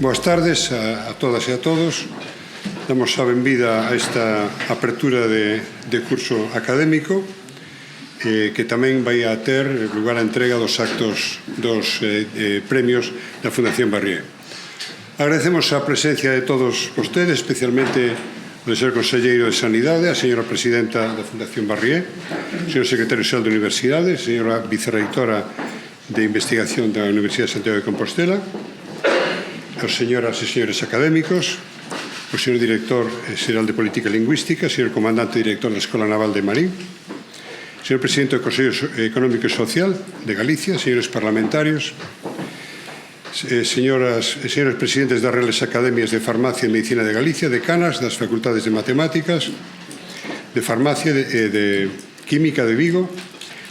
Boas tardes a todas e a todos. Damos a benvida a esta apertura de curso académico que tamén vai a ter lugar a entrega dos actos dos premios da Fundación Barrié. Agradecemos a presencia de todos vostedes, especialmente o señor Conselleiro de Sanidade, a señora Presidenta da Fundación Barrié, o señor Secretario Xeral de Universidade, a señora Vicerreitora de Investigación da Universidade de Santiago de Compostela, as señoras e señores académicos, o señor Director Xeral de Política Lingüística, o señor Comandante Director da Escola Naval de Marín, o señor Presidente do Consello Económico e Social de Galicia, señores parlamentarios, señoras e señores presidentes das Reales Academias de Farmacia e Medicina de Galicia, decanas das Facultades de Matemáticas, de Farmacia e de Química de Vigo,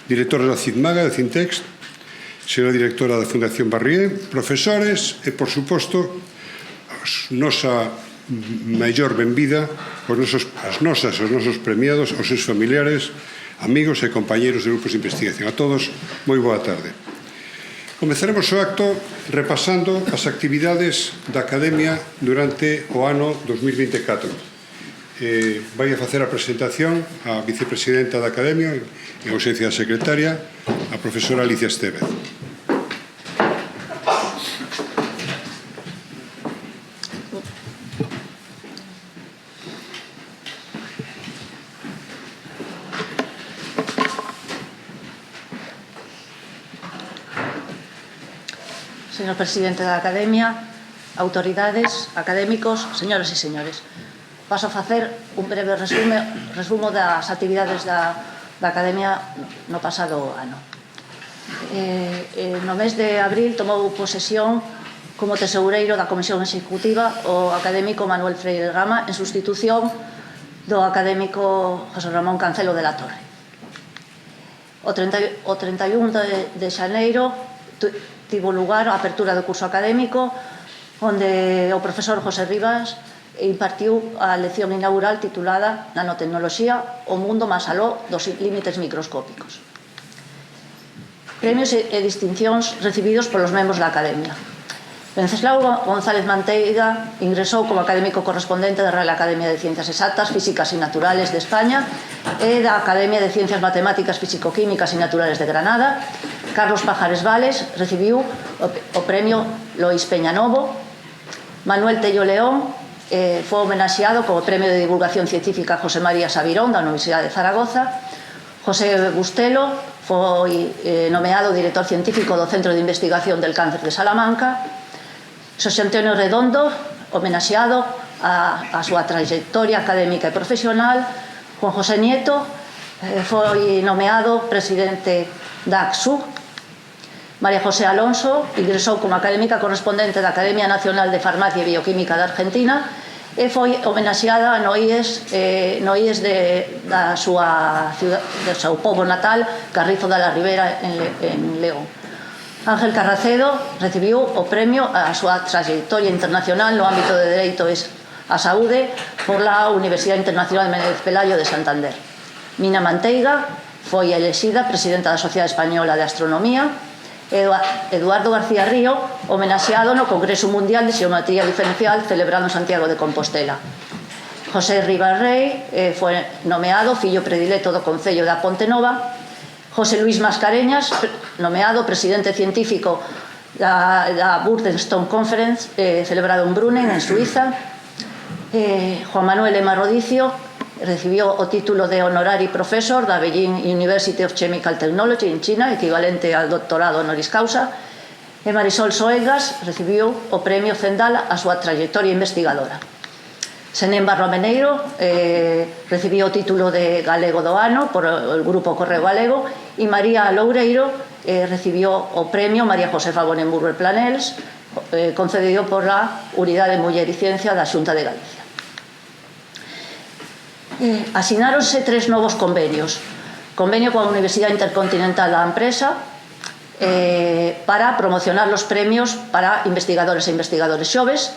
directores da CIDMAGA, de Cintex, señora directora da Fundación Barrié, profesores e, por suposto, nosa maior benvida os nosos premiados, os seus familiares, amigos e compañeros de grupos de investigación. A todos, moi boa tarde. Comezaremos o acto repasando as actividades da Academia durante o ano 2024. Vai a facer a presentación a vicepresidenta da Academia, en ausencia da secretaria, a profesora Alicia Estévez. Señor Presidente da Academia, autoridades, académicos, señoras e señores, paso a facer un breve resumo das actividades da Academia no pasado ano. No mes de abril tomou posesión como tesoureiro da Comisión Executiva o académico Manuel Freire Gama en sustitución do académico José Ramón Cancelo de la Torre. O 31 de xaneiro tivo lugar a apertura do curso académico onde o profesor José Rivas impartiu a lección inaugural titulada Nanotecnoloxía, o mundo máis aló dos límites microscópicos. Premios e distincións recibidos polos membros da Academia. Venceslao González Manteiga ingresou como académico correspondente da Real Academia de Ciencias Exactas, Físicas e Naturales de España e da Academia de Ciencias Matemáticas, Físico-Químicas e Naturales de Granada. Carlos Pajares Vales recibiu o premio Lois Peñanovo. Manuel Tello León foi homenaxeado co premio de divulgación científica José María Sabirón da Universidade de Zaragoza. José Bustelo foi nomeado director científico do Centro de Investigación del Cáncer de Salamanca. Xosé Antonio Redondo, homenaxeado a súa trayectoria académica e profesional. Juan José Nieto foi nomeado presidente da ACSU. María José Alonso ingresou como académica correspondente da Academia Nacional de Farmacia e Bioquímica da Argentina e foi homenaxeada no IES da súa pobo natal, Carrizo de la Ribera, en León. Ángel Carracedo recibiu o premio a súa trayectoria internacional no ámbito de Dereito á Saúde por la Universidade Internacional de Méndez Pelayo de Santander. Mina Manteiga foi elexida presidenta da Sociedade Española de Astronomía. Eduardo García Río, homenaxeado no Congreso Mundial de Xeometría Diferencial celebrado en Santiago de Compostela. José Rivas Rey foi nomeado fillo predilecto do Concello da Ponte Nova. José Luis Mascareñas, nomeado presidente científico da Burdenstone Conference celebrado en Brunnen, en Suiza. Juan Manuel Ema Rodicio recibiu o título de honorary professor da Beijing University of Chemical Technology en China, equivalente al doctorado honoris causa. E Marisol Soegas recibiu o premio Zendal a súa trayectoria investigadora. Senén Barro Meneiro recibiu o título de galego do ano por o Grupo Correo Galego e María Loureiro recibiu o premio María Josefa Bonenburger Planels concedido por la Unidade de Muller e Ciencia da Xunta de Galicia. Asináronse 3 novos convenios. Convenio coa Universidade Intercontinental da Empresa para promocionar os premios para investigadores e investigadores xoves.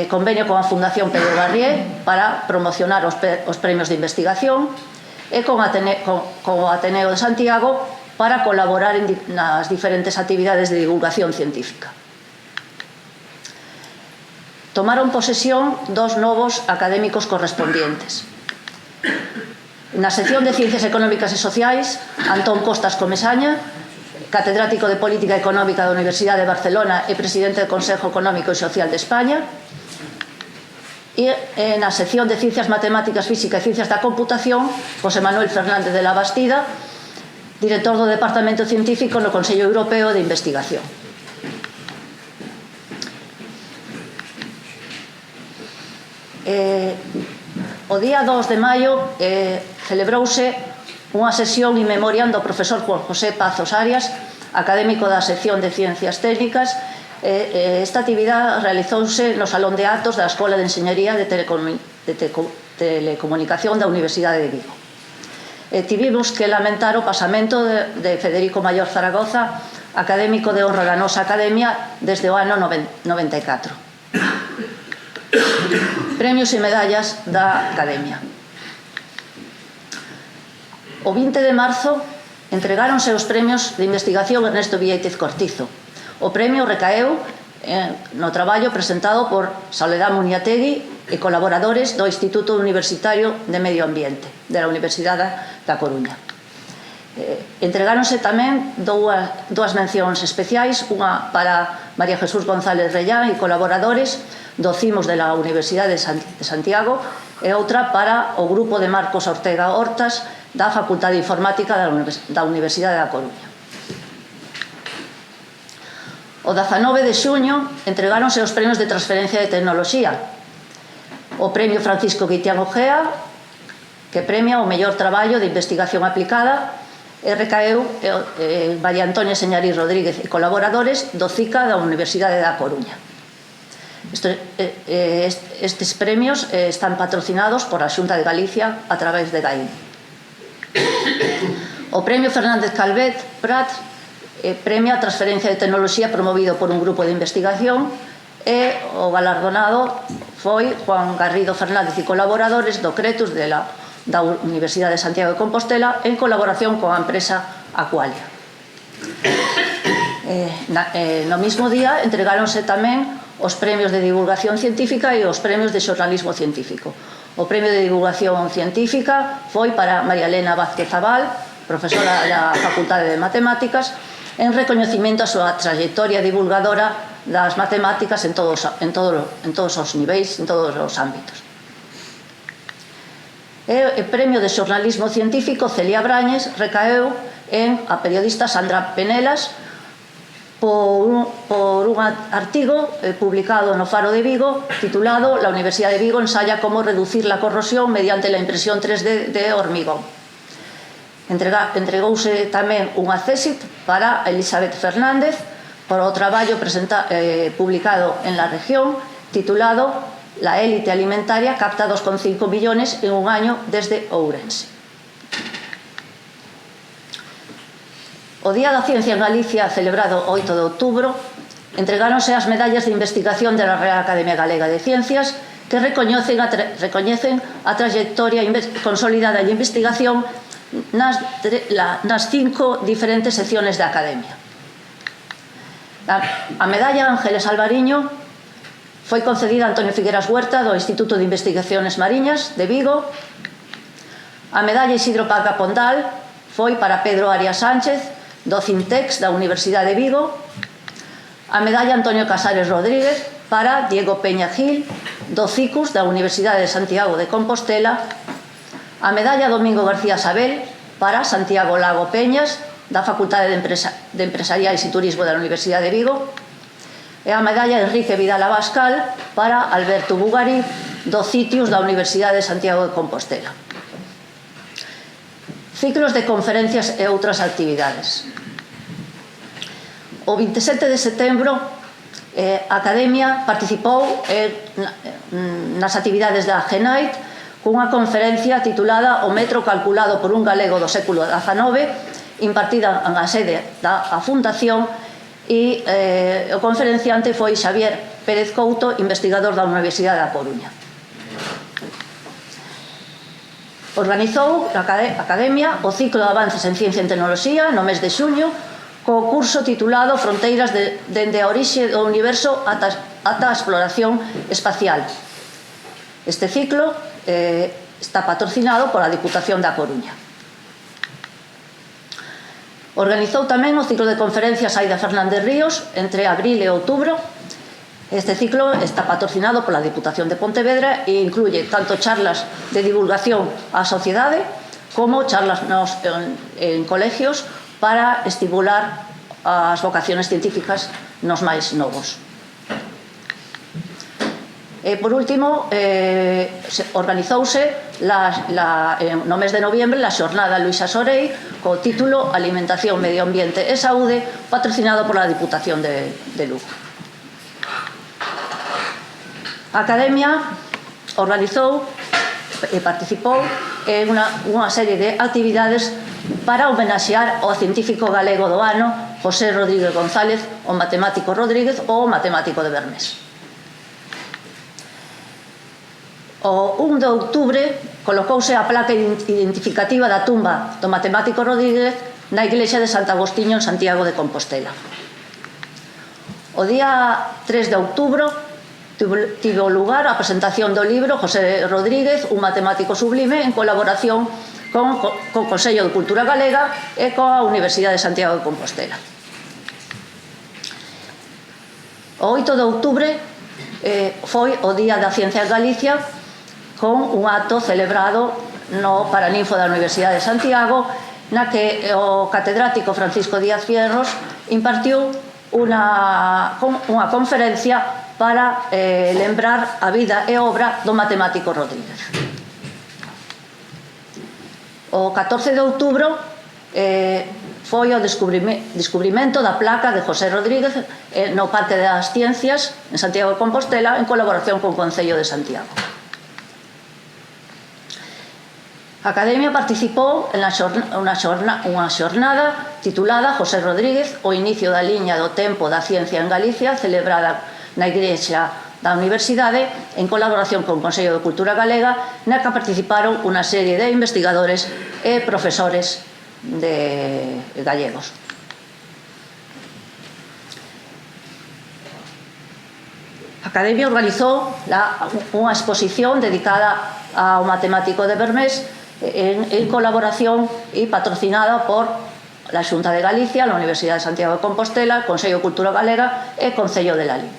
Convenio coa Fundación Pedro Barrié para promocionar os premios de investigación e con o Ateneo de Santiago para colaborar nas diferentes actividades de divulgación científica. tomaron posesión dos novos académicos correspondientes. Na sección de Ciencias Económicas e Sociais, Antón Costas Comesaña, catedrático de Política Económica da Universidade de Barcelona e presidente do Consejo Económico e Social de España, e na sección de Ciencias Matemáticas, Física e Ciencias da Computación, José Manuel Fernández de la Bastida, director do Departamento Científico no Consello Europeo de Investigación. O día 2 de maio celebrouse unha sesión in memoriam do profesor Juan José Pazos Arias, académico da sección de Ciencias Técnicas. Esta actividade realizouse no Salón de Actos da Escola de Enxeñería de Telecomunicación da Universidade de Vigo. Tivimos que lamentar o pasamento de Federico Mayor Zaragoza, académico de honra da nosa academia desde o ano 94. Premios e medallas da Academia. O 20 de marzo entregáronse os premios de investigación Ernesto Vieitez Cortizo. O premio recaeu no traballo presentado por Soledad Muñategui e colaboradores do Instituto Universitario de Medio Ambiente da Universidade da Coruña. Entregáronse tamén dúas mencións especiais, unha para María Jesús González Rellán e colaboradores do CIMOS de la Universidade de Santiago e outra para o grupo de Marcos Ortega Hortas da Facultade de Informática da Universidade da Coruña. O 19 de xuño entregáronse os premios de transferencia de tecnoloxía. O premio Francisco Guitián Ojea, que premia o mellor traballo de investigación aplicada, e recaeu María Antonia Señariz Rodríguez e colaboradores do CICA da Universidade da Coruña. Estes premios están patrocinados por a Xunta de Galicia a través de GAIN. O premio Fernández Calvet Prat premia a transferencia de tecnoloxía promovido por un grupo de investigación e o galardonado foi Juan Garrido Fernández e colaboradores do CRETUS da Universidade de Santiago de Compostela en colaboración coa empresa Aqualia. No mismo día entregáronse tamén os premios de divulgación científica e os premios de xornalismo científico. O premio de divulgación científica foi para María Elena Vázquez Zabal, profesora da Facultade de Matemáticas, en recoñecimento a súa trayectoria divulgadora das matemáticas en todos os niveis, en todos os ámbitos. E o premio de xornalismo científico Celia Brañes recaeu en a periodista Sandra Penelas por un artigo publicado no Faro de Vigo titulado La Universidade de Vigo ensaya cómo reducir la corrosión mediante la impresión 3D de hormigón. Entregouse tamén un accésit para Elizabeth Fernández por o traballo publicado en La Región titulado La élite alimentaria capta 2,5 millones en un año desde Ourense. O Día da Ciencia en Galicia, celebrado 8 de outubro, entregáronse as medallas de investigación da Real Academia Galega de Ciencias que recoñecen a trayectoria consolidada de investigación nas 5 diferentes secciones da Academia. A medalla Ángeles Alvariño foi concedida a Antonio Figueras Huerta do Instituto de Investigaciones Mariñas de Vigo. A medalla Isidro Paca Pondal foi para Pedro Arias Sánchez do Cintex da Universidade de Vigo. A medalla Antonio Casares Rodríguez para Diego Peña Gil do CICUS da Universidade de Santiago de Compostela. A medalla Domingo García Sabel para Santiago Lago Peñas da Facultade de Empresariais e Turismo da Universidade de Vigo. E a medalla Enrique Vidal Abascal para Alberto Bugari do CITIUS da Universidade de Santiago de Compostela. Ciclos de conferencias e outras actividades. O 27 de setembro a Academia participou nas actividades da GENAIT cunha conferencia titulada O metro calculado por un galego do século XIX, impartida na sede da Fundación, e o conferenciante foi Xavier Pérez Couto, investigador da Universidade da Coruña. Organizou a Academia o ciclo de avances en ciencia e tecnoloxía no mes de xuño co curso titulado Fronteiras dende a orixe do universo ata a exploración espacial. Este ciclo está patrocinado pola Diputación da Coruña. Organizou tamén o ciclo de conferencias Aida Fernández Ríos entre abril e outubro. Este ciclo está patrocinado pola Diputación de Pontevedra e incluye tanto charlas de divulgación á sociedade como charlas en colegios para estimular as vocaciones científicas nos máis novos. Por último, organizouse no mes de noviembre a xornada Luisa Sorei co título Alimentación, Medio Ambiente e Saúde, patrocinado pola Diputación de Lugo. A Academia organizou e participou en unha serie de actividades para homenaxear ao científico galego do ano José Rodríguez González, o matemático Rodríguez ou o matemático de Bermés. O 1 de outubro colocouse a placa identificativa da tumba do matemático Rodríguez na iglesia de Santo Agostinho en Santiago de Compostela. O día 3 de outubro tivo lugar a presentación do libro José Rodríguez, un matemático sublime, en colaboración con o Consello de Cultura Galega e coa Universidade de Santiago de Compostela. O 8 de outubro foi o Día da Ciencia en Galicia, con un acto celebrado no Paraninfo da Universidade de Santiago, na que o catedrático Francisco Díaz Fierros impartiu unha conferencia para lembrar a vida e obra do matemático Rodríguez. O 14 de outubro foi o descubrimento da placa de José Rodríguez no Parque das Ciencias en Santiago de Compostela en colaboración con o Concello de Santiago. A Academia participou en unha xornada titulada José Rodríguez, o inicio da liña do tempo da ciencia en Galicia, celebrada na Igrexa da Universidade en colaboración con o Consello de Cultura Galega, na que participaron unha serie de investigadores e profesores gallegos. A Academia organizou unha exposición dedicada ao matemático de Bermés en colaboración e patrocinada por la Xunta de Galicia, la Universidade de Santiago de Compostela, Consello de Cultura Galega e Concello de Lalín.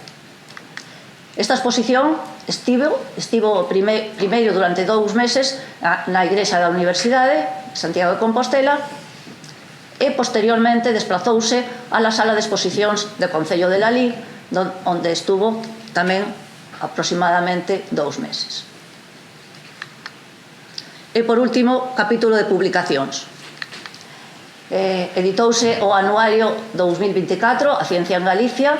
Esta exposición estivo primeiro durante 2 meses na Igrexa da Universidade de Santiago de Compostela e posteriormente desplazouse á sala de exposicións do Concello de Lalín, onde estuvo tamén aproximadamente 2 meses. E por último, capítulo de publicacións. Editouse o anuario 2024, A Ciencia en Galicia,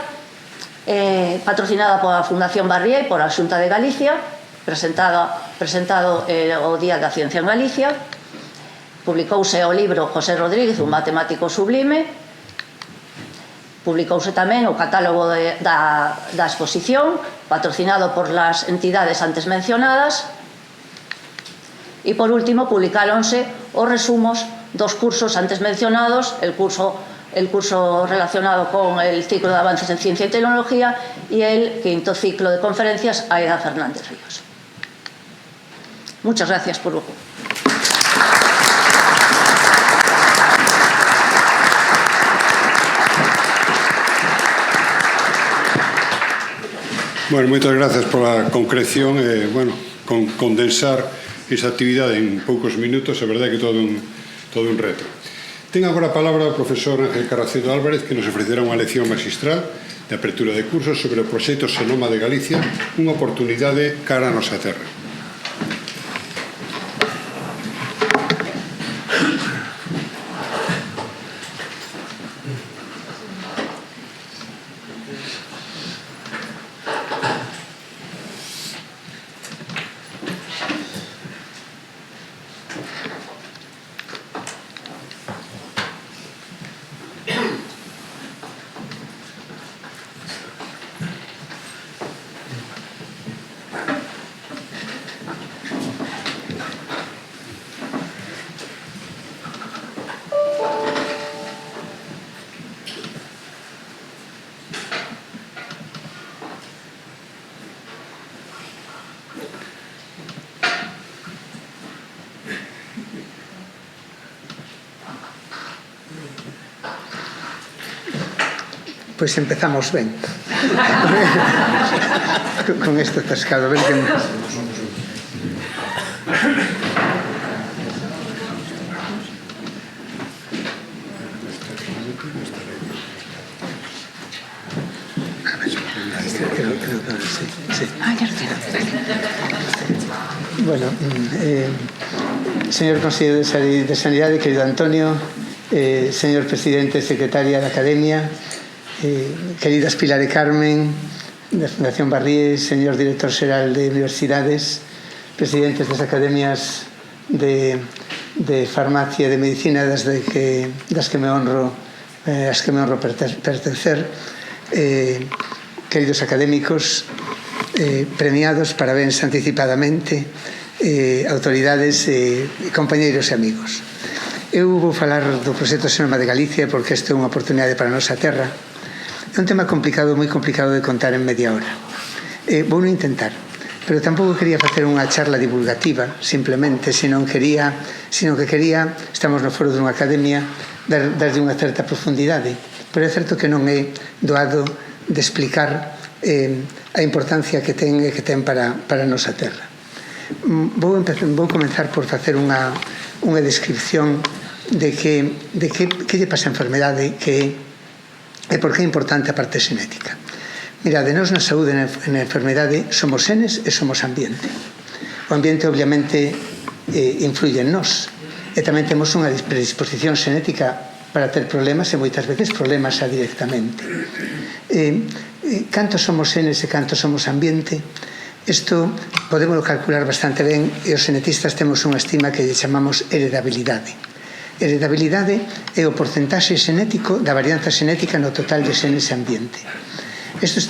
patrocinada pola Fundación Barrié e pola Xunta de Galicia, presentado o Día da Ciencia en Galicia. Publicouse o libro José Rodríguez, un matemático sublime. Publicouse tamén o catálogo da exposición, patrocinado por las entidades antes mencionadas. E por último, publicáronse os resumos dos cursos antes mencionados, el curso relacionado con el ciclo de avances en ciencia y tecnología y el 5º ciclo de conferencias Aida Fernández Ríos. Muchas gracias por ojo. Bueno, moitas gracias pola concreción e, con condensar esa actividade en poucos minutos, a verdade que todo un reto. Ten agora a palabra o profesor Ángel Carracedo Álvarez, que nos ofrecerá unha lección magistral de apertura de cursos sobre o proxecto Xenoma de Galicia, unha oportunidade cara a nosa terra. Pois empezamos ben. Con este pescado. A ver que... Bueno, señor Conselleiro de Sanidade, querido Antonio, señor Presidente e Secretaria da Academia, queridas Pilar e Carmen, da Fundación Barríes, señor Director Xeral de Universidades, presidentes das Academias de Farmacia e de Medicina das que me honro pertencer, queridos académicos, premiados, parabéns anticipadamente, autoridades, compañeiros e amigos. Eu vou falar do proxecto Xenoma de Galicia porque isto é unha oportunidade para a nosa terra. É un tema complicado, moi complicado de contar en media hora. Vou non intentar, pero tampouco quería facer unha charla divulgativa, simplemente, sino que quería, estamos no foro dunha academia, darlle unha certa profundidade. Pero é certo que non é doado de explicar a importancia que ten para a nosa terra. Vou comenzar por facer unha descripción de que lle pasa a enfermedade e por que é importante a parte xenética. Mirade, nós na saúde e na enfermedade somos xenes e somos ambiente. O ambiente obviamente influye en nós e tamén temos unha predisposición xenética para ter problemas e moitas veces problemas directamente. Canto somos xenes e canto somos ambiente, isto podemos calcular bastante ben e os xenetistas temos unha estima que lle chamamos heredabilidade. Heredabilidade é o porcentaxe xenético da varianza xenética no total de xenes e ambiente. Isto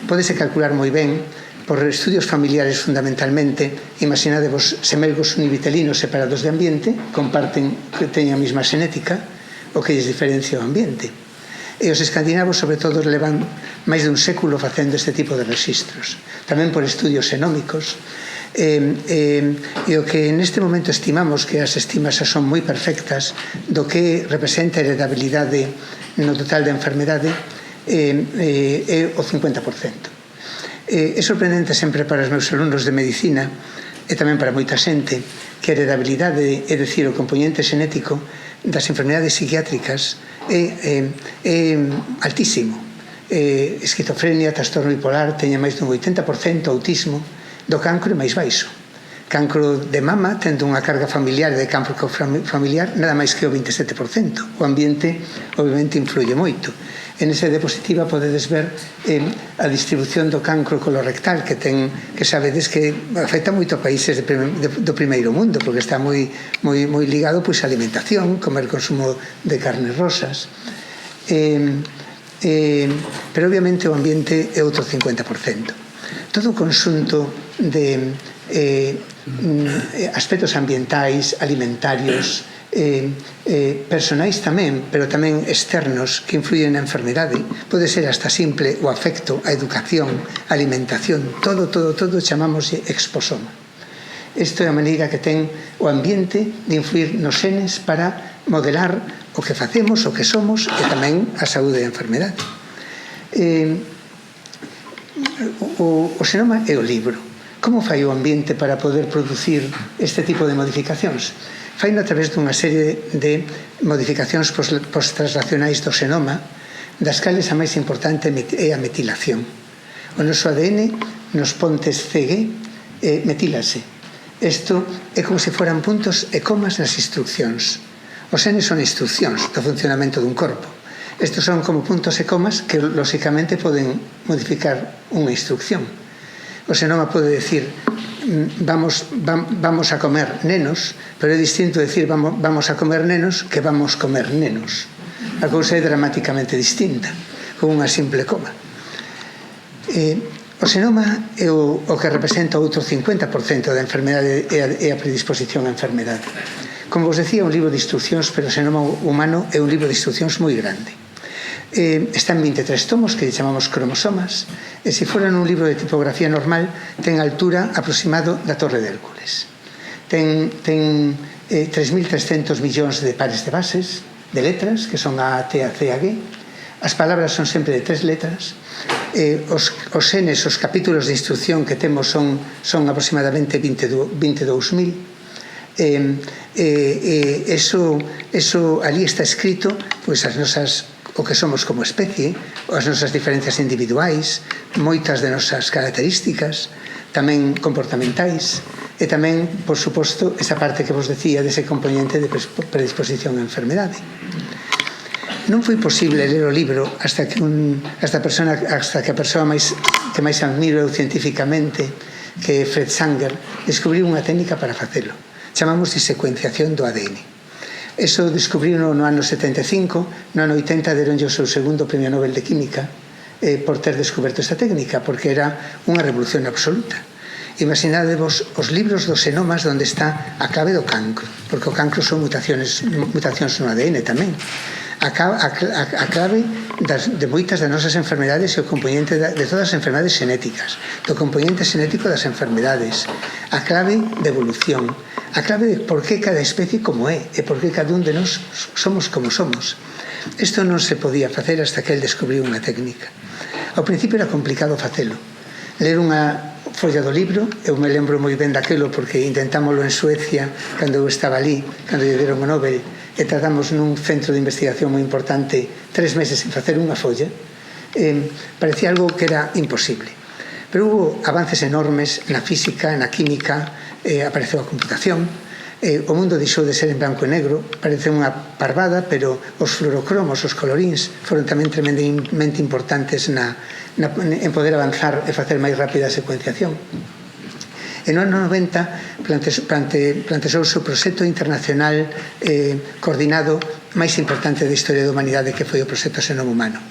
podese calcular moi ben por estudios familiares fundamentalmente. Imaginadevos semelgos univitelinos separados de ambiente, comparten que teñen a mesma xenética, o que lles diferencia o ambiente. E os escandinavos, sobre todo, levan máis dun século facendo este tipo de registros. Tamén por estudios xenómicos. E o que neste momento estimamos, que as estimas son moi perfectas, do que representa a heredabilidade no total da enfermedade, é o 50%. É sorprendente sempre para os meus alumnos de medicina e tamén para moita xente que a heredabilidade, é dicir, o componente xenético das enfermedades psiquiátricas é altísimo. Esquizofrenia, trastorno bipolar teña máis dun 80%, autismo, do cancro é máis baixo. Cancro de mama, tendo unha carga familiar de cancro familiar, nada máis que o 27%. O ambiente, obviamente, influye moito. En esa diapositiva podedes ver a distribución do cancro colorectal que sabedes que afecta moito a países do primeiro mundo, porque está moi ligado á alimentación, comer consumo de carnes rosas. Pero obviamente o ambiente é outro 50%. Todo o conxunto de aspectos ambientais, alimentarios, personais tamén, pero tamén externos que influyen na enfermedade. Pode ser hasta simple o afecto, a educación, a alimentación, todo chamamos exposoma. Isto é a maneira que ten o ambiente de influir nos xenes para modelar o que facemos, o que somos e tamén a saúde e a enfermedade. O xenoma é o libro. Como fai o ambiente para poder producir este tipo de modificacións? Faino a través dunha serie de modificacións post-translacionais do xenoma, das cales a máis importante é a metilación. O noso ADN nos pontes CG metílase. Isto é como se foran puntos e comas nas instruccións. Os genes son instruccións do funcionamento dun corpo. Estos son como puntos e comas que, lóxicamente, poden modificar unha instrucción. O xenoma pode decir vamos a comer nenos, pero é distinto decir vamos a comer nenos que vamos comer nenos. A cousa é dramáticamente distinta, con unha simple coma. O xenoma é o que representa outro 50% da enfermedade e a predisposición á enfermedade. Como vos decía, un libro de instruccións, pero o xenoma humano é un libro de instruccións moi grande. Está en 23 tomos que chamamos cromosomas, e se fora un libro de tipografía normal ten altura aproximado da Torre de Hércules. Ten 3.300 millóns de pares de bases de letras, que son A, T, A, C, A, G. as palabras son sempre de 3 letras, os xenes, os capítulos de instrucción que temos son aproximadamente 22.000. Eso ali está escrito, pois as nosas, o que somos como especie, as nosas diferencias individuais, moitas de nosas características, tamén comportamentais, e tamén, por suposto, esa parte que vos decía dese componente de predisposición a enfermedade. Non foi posible ler o libro hasta que a persoa que máis admiro científicamente, que é Fred Sanger, descubriu unha técnica para facelo. Chamamos de secuenciación do ADN. Eso descubriu no ano 75, no ano 80 deronlle o seu segundo premio Nobel de Química por ter descoberto esta técnica, porque era unha revolución absoluta. Imaginadevos os libros dos xenomas onde está a clave do cancro, porque o cancro son mutacións no ADN tamén. A clave de moitas das nosas enfermedades e o componente de todas as enfermedades xenéticas, do componente xenético das enfermedades, a clave de evolución, a clave de por que cada especie como é e por que cada un de nós somos como somos. Isto non se podía facer hasta que el descubriu unha técnica. Ao principio era complicado facelo. Ler unha folla do libro, eu me lembro moi ben daquelo porque intentámoslo en Suecia cando eu estaba ali, cando lle deron o Nobel, e tardamos nun centro de investigación moi importante 3 meses en facer unha folla. Parecía algo que era imposible. Pero hubo avances enormes na física, na química, apareceu a computación, o mundo deixou de ser en branco e negro, parece unha parvada, pero os fluorocromos, os coloríns, foron tamén tremendamente importantes en poder avanzar e facer máis rápida a secuenciación. En o ano 90 planteouse o proxecto internacional coordinado máis importante da historia da humanidade, que foi o proxecto Xenoma Humano.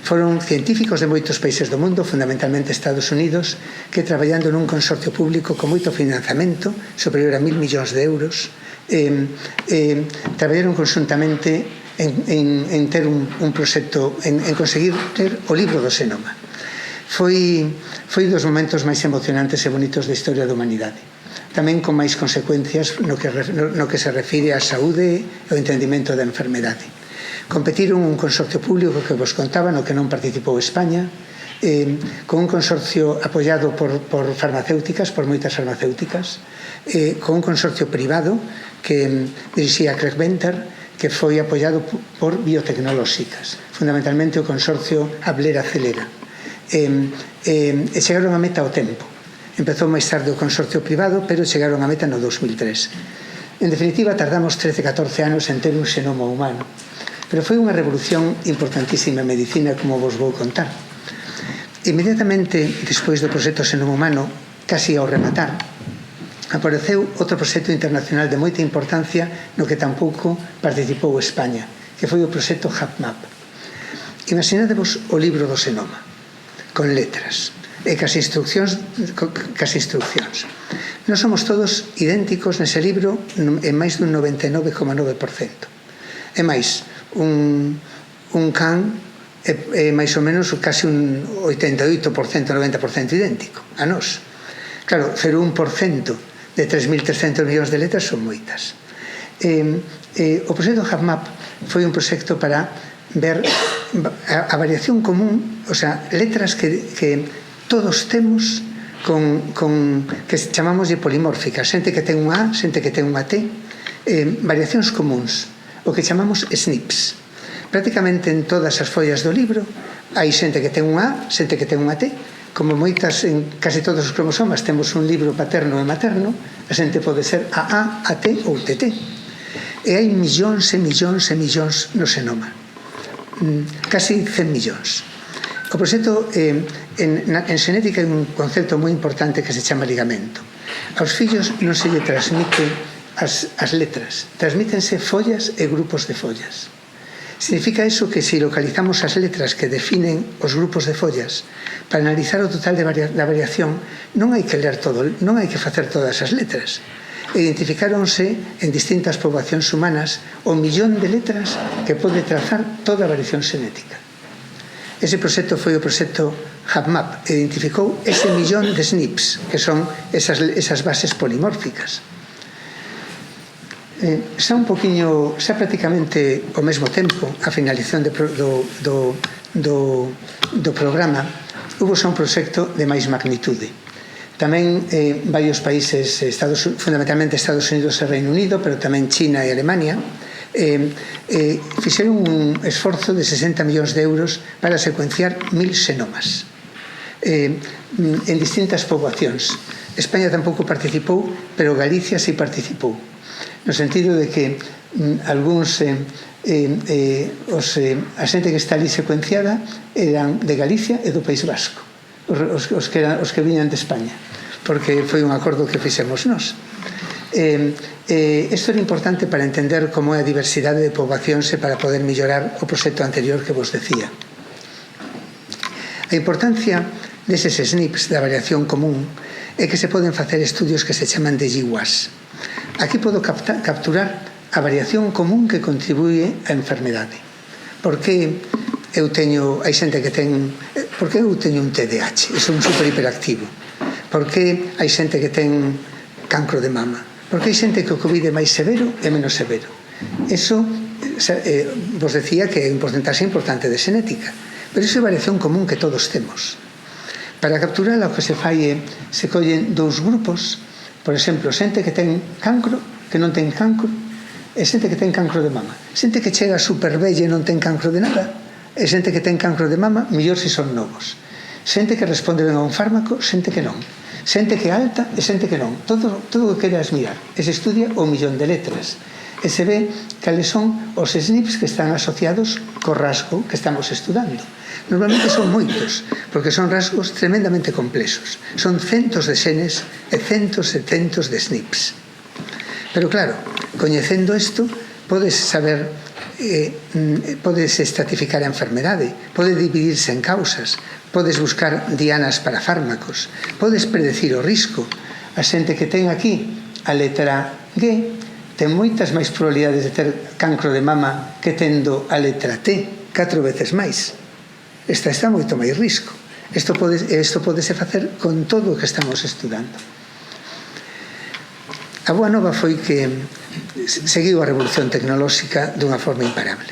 Foron científicos de moitos países do mundo, fundamentalmente Estados Unidos, que traballando nun consorcio público con moito financiamento, superior a 1.000 millóns de euros, traballaron conjuntamente en ter un proxecto, en conseguir ter o libro do xenoma. Foi dos momentos máis emocionantes e bonitos da historia da humanidade. Tamén con máis consecuencias no que se refire á saúde e ao entendimento da enfermedade. Competiron un consorcio público que vos contaba, no que non participou España, con un consorcio apoiado por farmacéuticas, por moitas farmacéuticas, con un consorcio privado que dirixía Craig Venter, que foi apoiado por biotecnolóxicas, fundamentalmente o consorcio Abler-Acelera. E chegaron a meta ao tempo. Empezou máis tarde o consorcio privado, pero chegaron a meta no 2003. En definitiva, tardamos 13-14 anos en ter un xenoma humano. Pero foi unha revolución importantísima en medicina, como vos vou contar. Inmediatamente despois do proxecto Xenoma Humano, casi ao rematar, apareceu outro proxecto internacional de moita importancia no que tampouco participou España, que foi o proxecto HapMap. Imaginadevos o libro do xenoma, con letras, e cas instruccións. Nós somos todos idénticos nese libro en máis dun 99,9%. E máis, un can é máis ou menos casi un 88%, 90% idéntico a nós. Claro, 0,1% de 3.300 millóns de letras son moitas. O proxecto HapMap foi un proxecto para ver a variación común, o sea, letras que todos temos que chamamos de polimórficas, xente que ten un A, xente que ten unha T, variacións comuns, o que chamamos SNPs. Prácticamente en todas as follas do libro hai xente que ten un A, xente que ten unha T. Como moitas, en casi todos os cromosomas temos un libro paterno e materno, a xente pode ser AA, AT ou TT. E hai millóns e millóns e millóns no xenoma, casi 100 millóns. O proxecto en xenética hai un concepto moi importante que se chama ligamento. Aos fillos non se lle transmite as letras, transmítense follas e grupos de follas. Significa eso que se localizamos as letras que definen os grupos de follas, para analizar o total da variación non hai que ler todo, non hai que facer todas as letras. Identificáronse en distintas poboacións humanas o millón de letras que pode trazar toda a variación xenética. Ese proxecto foi o proxecto HapMap, identificou ese millón de SNPs, que son esas bases polimórficas. xa prácticamente ao mesmo tempo, a finalización do programa, houve xa un proxecto de máis magnitude. Tamén varios países, fundamentalmente Estados Unidos e Reino Unido, pero tamén China e Alemania, fixeron un esforzo de 60 millóns de euros para secuenciar 1000 xenomas en distintas poboacións. España tampouco participou, pero Galicia sí participou, no sentido de que algúns a xente que está ali secuenciada eran de Galicia e do País Vasco, os que viñan de España, porque foi un acordo que fixemos nós. Isto era importante para entender como é a diversidade de poboacións e para poder mellorar o proxecto anterior que vos decía. A importancia deses SNPs da variación común é que se poden facer estudios que se chaman de GWAS. Aquí podo capturar a variación común que contribuye á enfermedade. Por que eu teño un TDAH e son super hiperactivo? Por que hai xente que ten cancro de mama? Por que hai xente que o COVID é máis severo e menos severo? Eso vos decía que é un porcentaxe importante de xenética, pero iso é variación común que todos temos. Para capturarla, o que se fai é se collen dous grupos, por exemplo, xente que ten cancro, que non ten cancro, e xente que ten cancro de mama. Xente que chega super vella e non ten cancro de nada, e xente que ten cancro de mama, mellor se son novos. Xente que responde ben a un fármaco, xente que non. Xente que é alta e xente que non. Todo o que queras mirar. E se estudia o millón de letras. E se ve cales son os SNPs que están asociados co rasgo que estamos estudando. Normalmente son moitos, porque son rasgos tremendamente complexos. Son centos de xenes e centos de SNPs. Pero claro, coñecendo isto, podes saber, podes estratificar a enfermedade, pode dividirse en causas, podes buscar dianas para fármacos, podes predecir o risco. A xente que ten aquí a letra G ten moitas máis probabilidades de ter cancro de mama que tendo a letra T, 4 veces máis. Esta está moito máis risco. Isto podese facer con todo o que estamos estudando. A boa nova foi que seguiu a revolución tecnolóxica dunha forma imparable.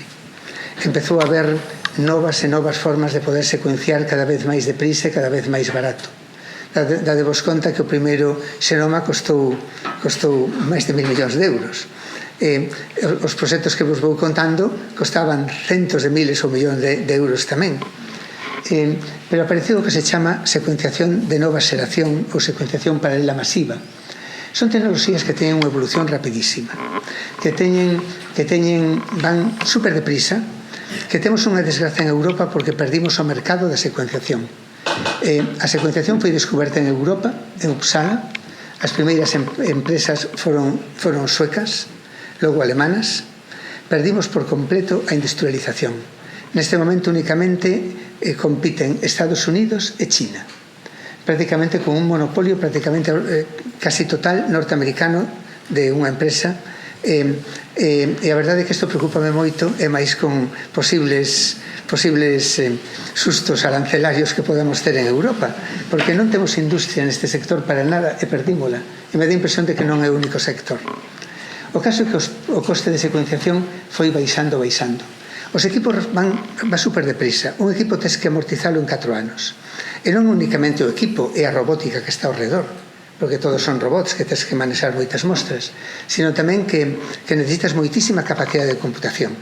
Empezou a haber novas e novas formas de poder secuenciar cada vez máis deprisa e cada vez máis barato. Dadevos conta que o primeiro xenoma costou máis de 1.000 millóns de euros. Os proxectos que vos vou contando costaban centos de miles ou millóns de euros tamén. Pero apareceu o que se chama secuenciación de nova xeración ou secuenciación paralela masiva. Son tecnoloxías que teñen unha evolución rapidísima, que van super deprisa, que temos unha desgracia en Europa porque perdimos o mercado da secuenciación. A secuenciación foi descoberta en Europa, en Uppsala. As primeiras empresas foron suecas, logo alemanas. Perdimos por completo a industrialización. Neste momento únicamente compiten Estados Unidos e China, prácticamente con un monopolio casi total norteamericano de unha empresa, e a verdade é que isto preocúpame moito, e máis con posibles sustos arancelarios que podamos ter en Europa, porque non temos industria neste sector para nada e perdímola, e me dá a impresión de que non é o único sector. O caso é que o coste de secuenciación foi baixando. Os equipos van super deprisa. Un equipo tes que amortizalo en 4 anos. E non únicamente o equipo e a robótica que está ao redor, porque todos son robots que tes que manexar moitas mostras, sino tamén que necesitas moitísima capacidade de computación.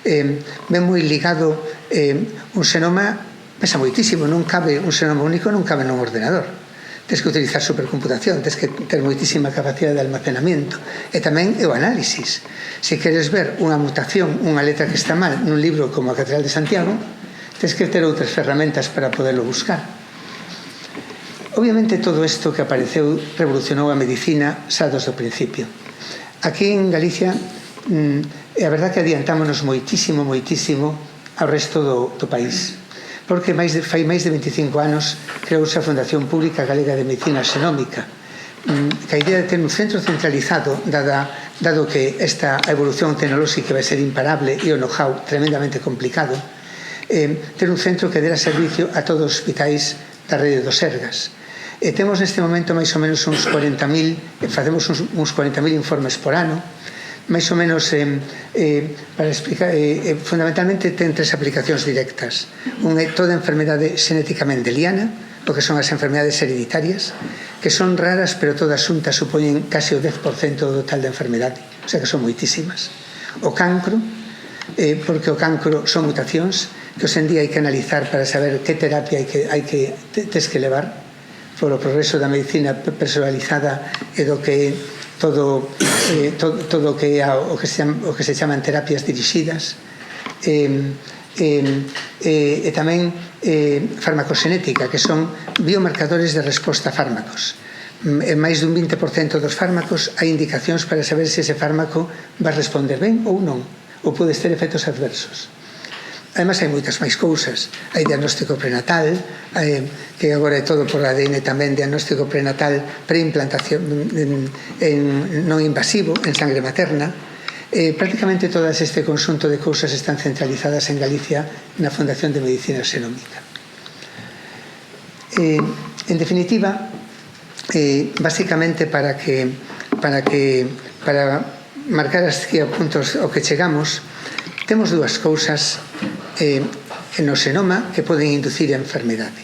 Ben moi ligado, un xenoma pesa moitísimo, non cabe un xenoma único, non cabe nun ordenador. Tens que utilizar supercomputación, tens que ter moitísima capacidade de almacenamiento, e tamén o análisis. Se queres ver unha mutación, unha letra que está mal nun libro como a Catedral de Santiago, tens que ter outras ferramentas para poderlo buscar. Obviamente todo isto que apareceu revolucionou a medicina xa desde o principio. Aquí en Galicia é a verdade que adiantámonos moitísimo ao resto do país, porque fai máis de 25 anos creouse a Fundación Pública Galega de Medicina Xenómica, que a idea de ter un centro centralizado, dado que esta evolución tecnolóxica vai ser imparable e o know-how tremendamente complicado, ter un centro que dera servicio a todos os hospitais da rede do Sergas. Temos neste momento máis ou menos uns 40.000, facemos uns 40.000 informes por ano. máis ou menos para explicar, fundamentalmente ten 3 aplicacións directas. Unha é toda enfermedade xenéticamente liana, o que son as enfermedades hereditarias, que son raras, pero todas xuntas supoñen casi o 10% do total de enfermedade, o sea que son moitísimas. O cancro, porque o cancro son mutacións que hoxendía hai que analizar para saber que terapia tes que levar polo progreso da medicina personalizada e do que todo o que se chaman terapias dirixidas, e tamén farmacoxenética, que son biomarcadores de resposta a fármacos. En máis dun 20% dos fármacos hai indicacións para saber se ese fármaco va a responder ben ou non, ou podes ter efectos adversos. Ademais, hai moitas máis cousas. Hai diagnóstico prenatal, que agora é todo por ADN tamén, diagnóstico prenatal preimplantación non invasivo, en sangre materna. Prácticamente todas este conxunto de cousas están centralizadas en Galicia na Fundación de Medicina Xenómica. En definitiva, basicamente para marcar aquí a puntos ao que chegamos, temos dúas cousas no xenoma que poden inducir a enfermedade.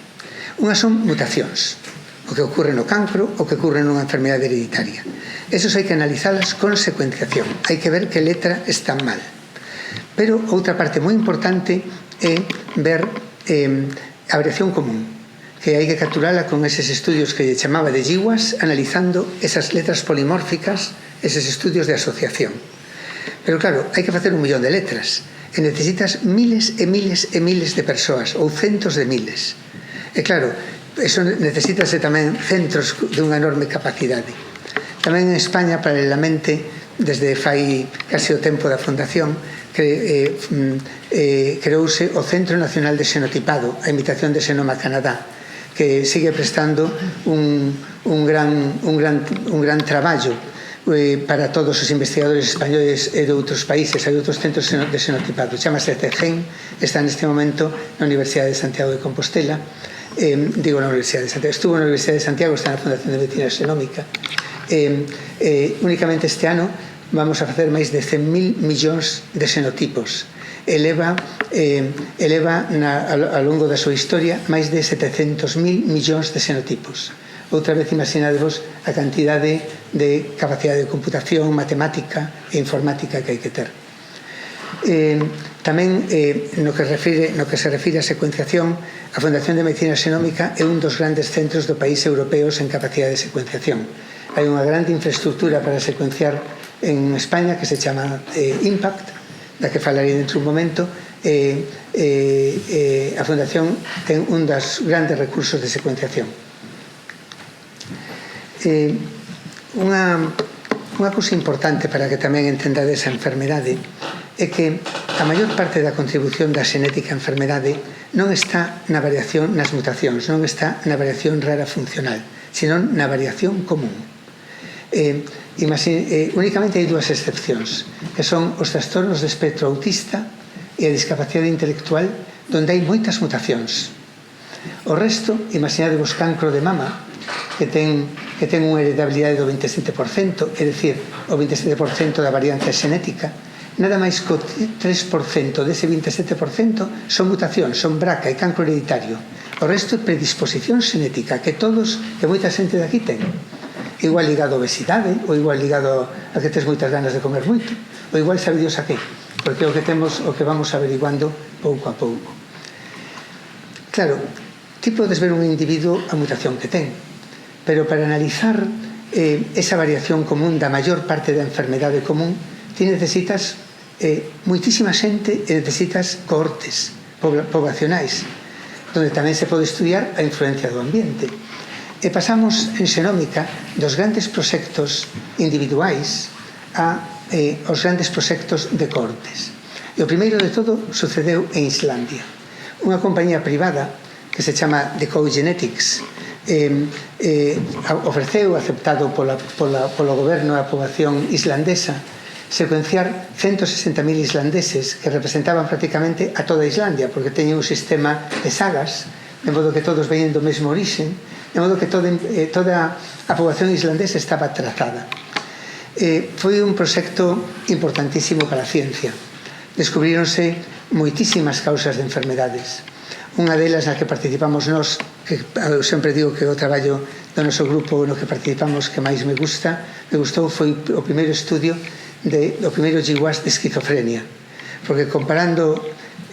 Unha son mutacións, o que ocorre no cancro, o que ocorre nunha enfermedade hereditaria. Esos hai que analizalas con secuenciación, hai que ver que letra está mal. Pero outra parte moi importante é ver a variación común, que hai que capturala con eses estudios que lle chamaba de GWAS, analizando esas letras polimórficas, eses estudios de asociación. Pero claro, hai que facer 1 millón de letras e necesitas miles e miles e miles de persoas ou centos de miles. E claro, eso necesitase tamén centros dunha enorme capacidade. Tamén en España, paralelamente, desde fai casi o tempo da fundación, creouse o Centro Nacional de Xenotipado, a imitación de Xenoma Canadá, que sigue prestando un gran traballo para todos os investigadores españoles e de outros países. Hai outros centros de xenotipado, chamase CEGEN, está neste momento na Universidade de Santiago de Compostela, digo na Universidade de Santiago, estuvo na Universidade de Santiago, está na Fundación de Medicina Xenómica. Únicamente este ano vamos a facer máis de 100.000 millóns de xenotipos. Eleva ao longo da súa historia máis de 700.000 millóns de xenotipos. Outra vez imaginadevos a cantidade de capacidade de computación, matemática e informática que hai que ter. Tamén no que se refire a secuenciación, a Fundación de Medicina Xenómica é un dos grandes centros do país europeos en capacidade de secuenciación. Hai unha grande infraestructura para secuenciar en España que se chama IMPACT, da que falarei dentro un momento. A Fundación ten un dos grandes recursos de secuenciación. Unha cousa importante para que tamén entendades a enfermedade é que a maior parte da contribución da xenética a enfermedade non está na variación, nas mutacións, non está na variación rara funcional, senón na variación común. Únicamente hai dúas excepcións, que son os trastornos de espectro autista e a discapacidade intelectual, onde hai moitas mutacións. O resto, imaginadevos cancro de mama, que ten unha heredabilidade do 27%, é dicir, o 27% da varianza xenética, nada máis que o 3% dese 27% son mutacións, son BRCA e cancro hereditario. O resto é predisposición xenética que moita xente de aquí ten. Igual ligado a obesidade, ou igual ligado a que tes moitas ganas de comer moito, ou igual sabe Dios a qué, porque é o que vamos averiguando pouco a pouco. Claro, ti podes ver un individuo a mutación que ten, pero para analizar esa variación común da maior parte da enfermedade común, ti necesitas moitísima xente e necesitas cohortes poblacionais, onde tamén se pode estudiar a influencia do ambiente. E pasamos en xenómica dos grandes proxectos individuais aos grandes proxectos de cohortes. E o primeiro de todo sucedeu en Islandia. Unha compañía privada que se chama Decode Genetics ofreceu, aceptado polo goberno e a poboación islandesa, secuenciar 160.000 islandeses que representaban prácticamente a toda Islandia, porque teñen un sistema de sagas, de modo que todos veñen do mesmo orixen, de modo que toda a poboación islandesa estaba trazada. Foi un proxecto importantísimo para a ciencia. Descubríronse moitísimas causas de enfermedades. Unha delas na que participamos nós, que eu sempre digo que o traballo do noso grupo no que participamos que máis me gustou, foi o primeiro estudio do primeiro GWAS de esquizofrenia, porque comparando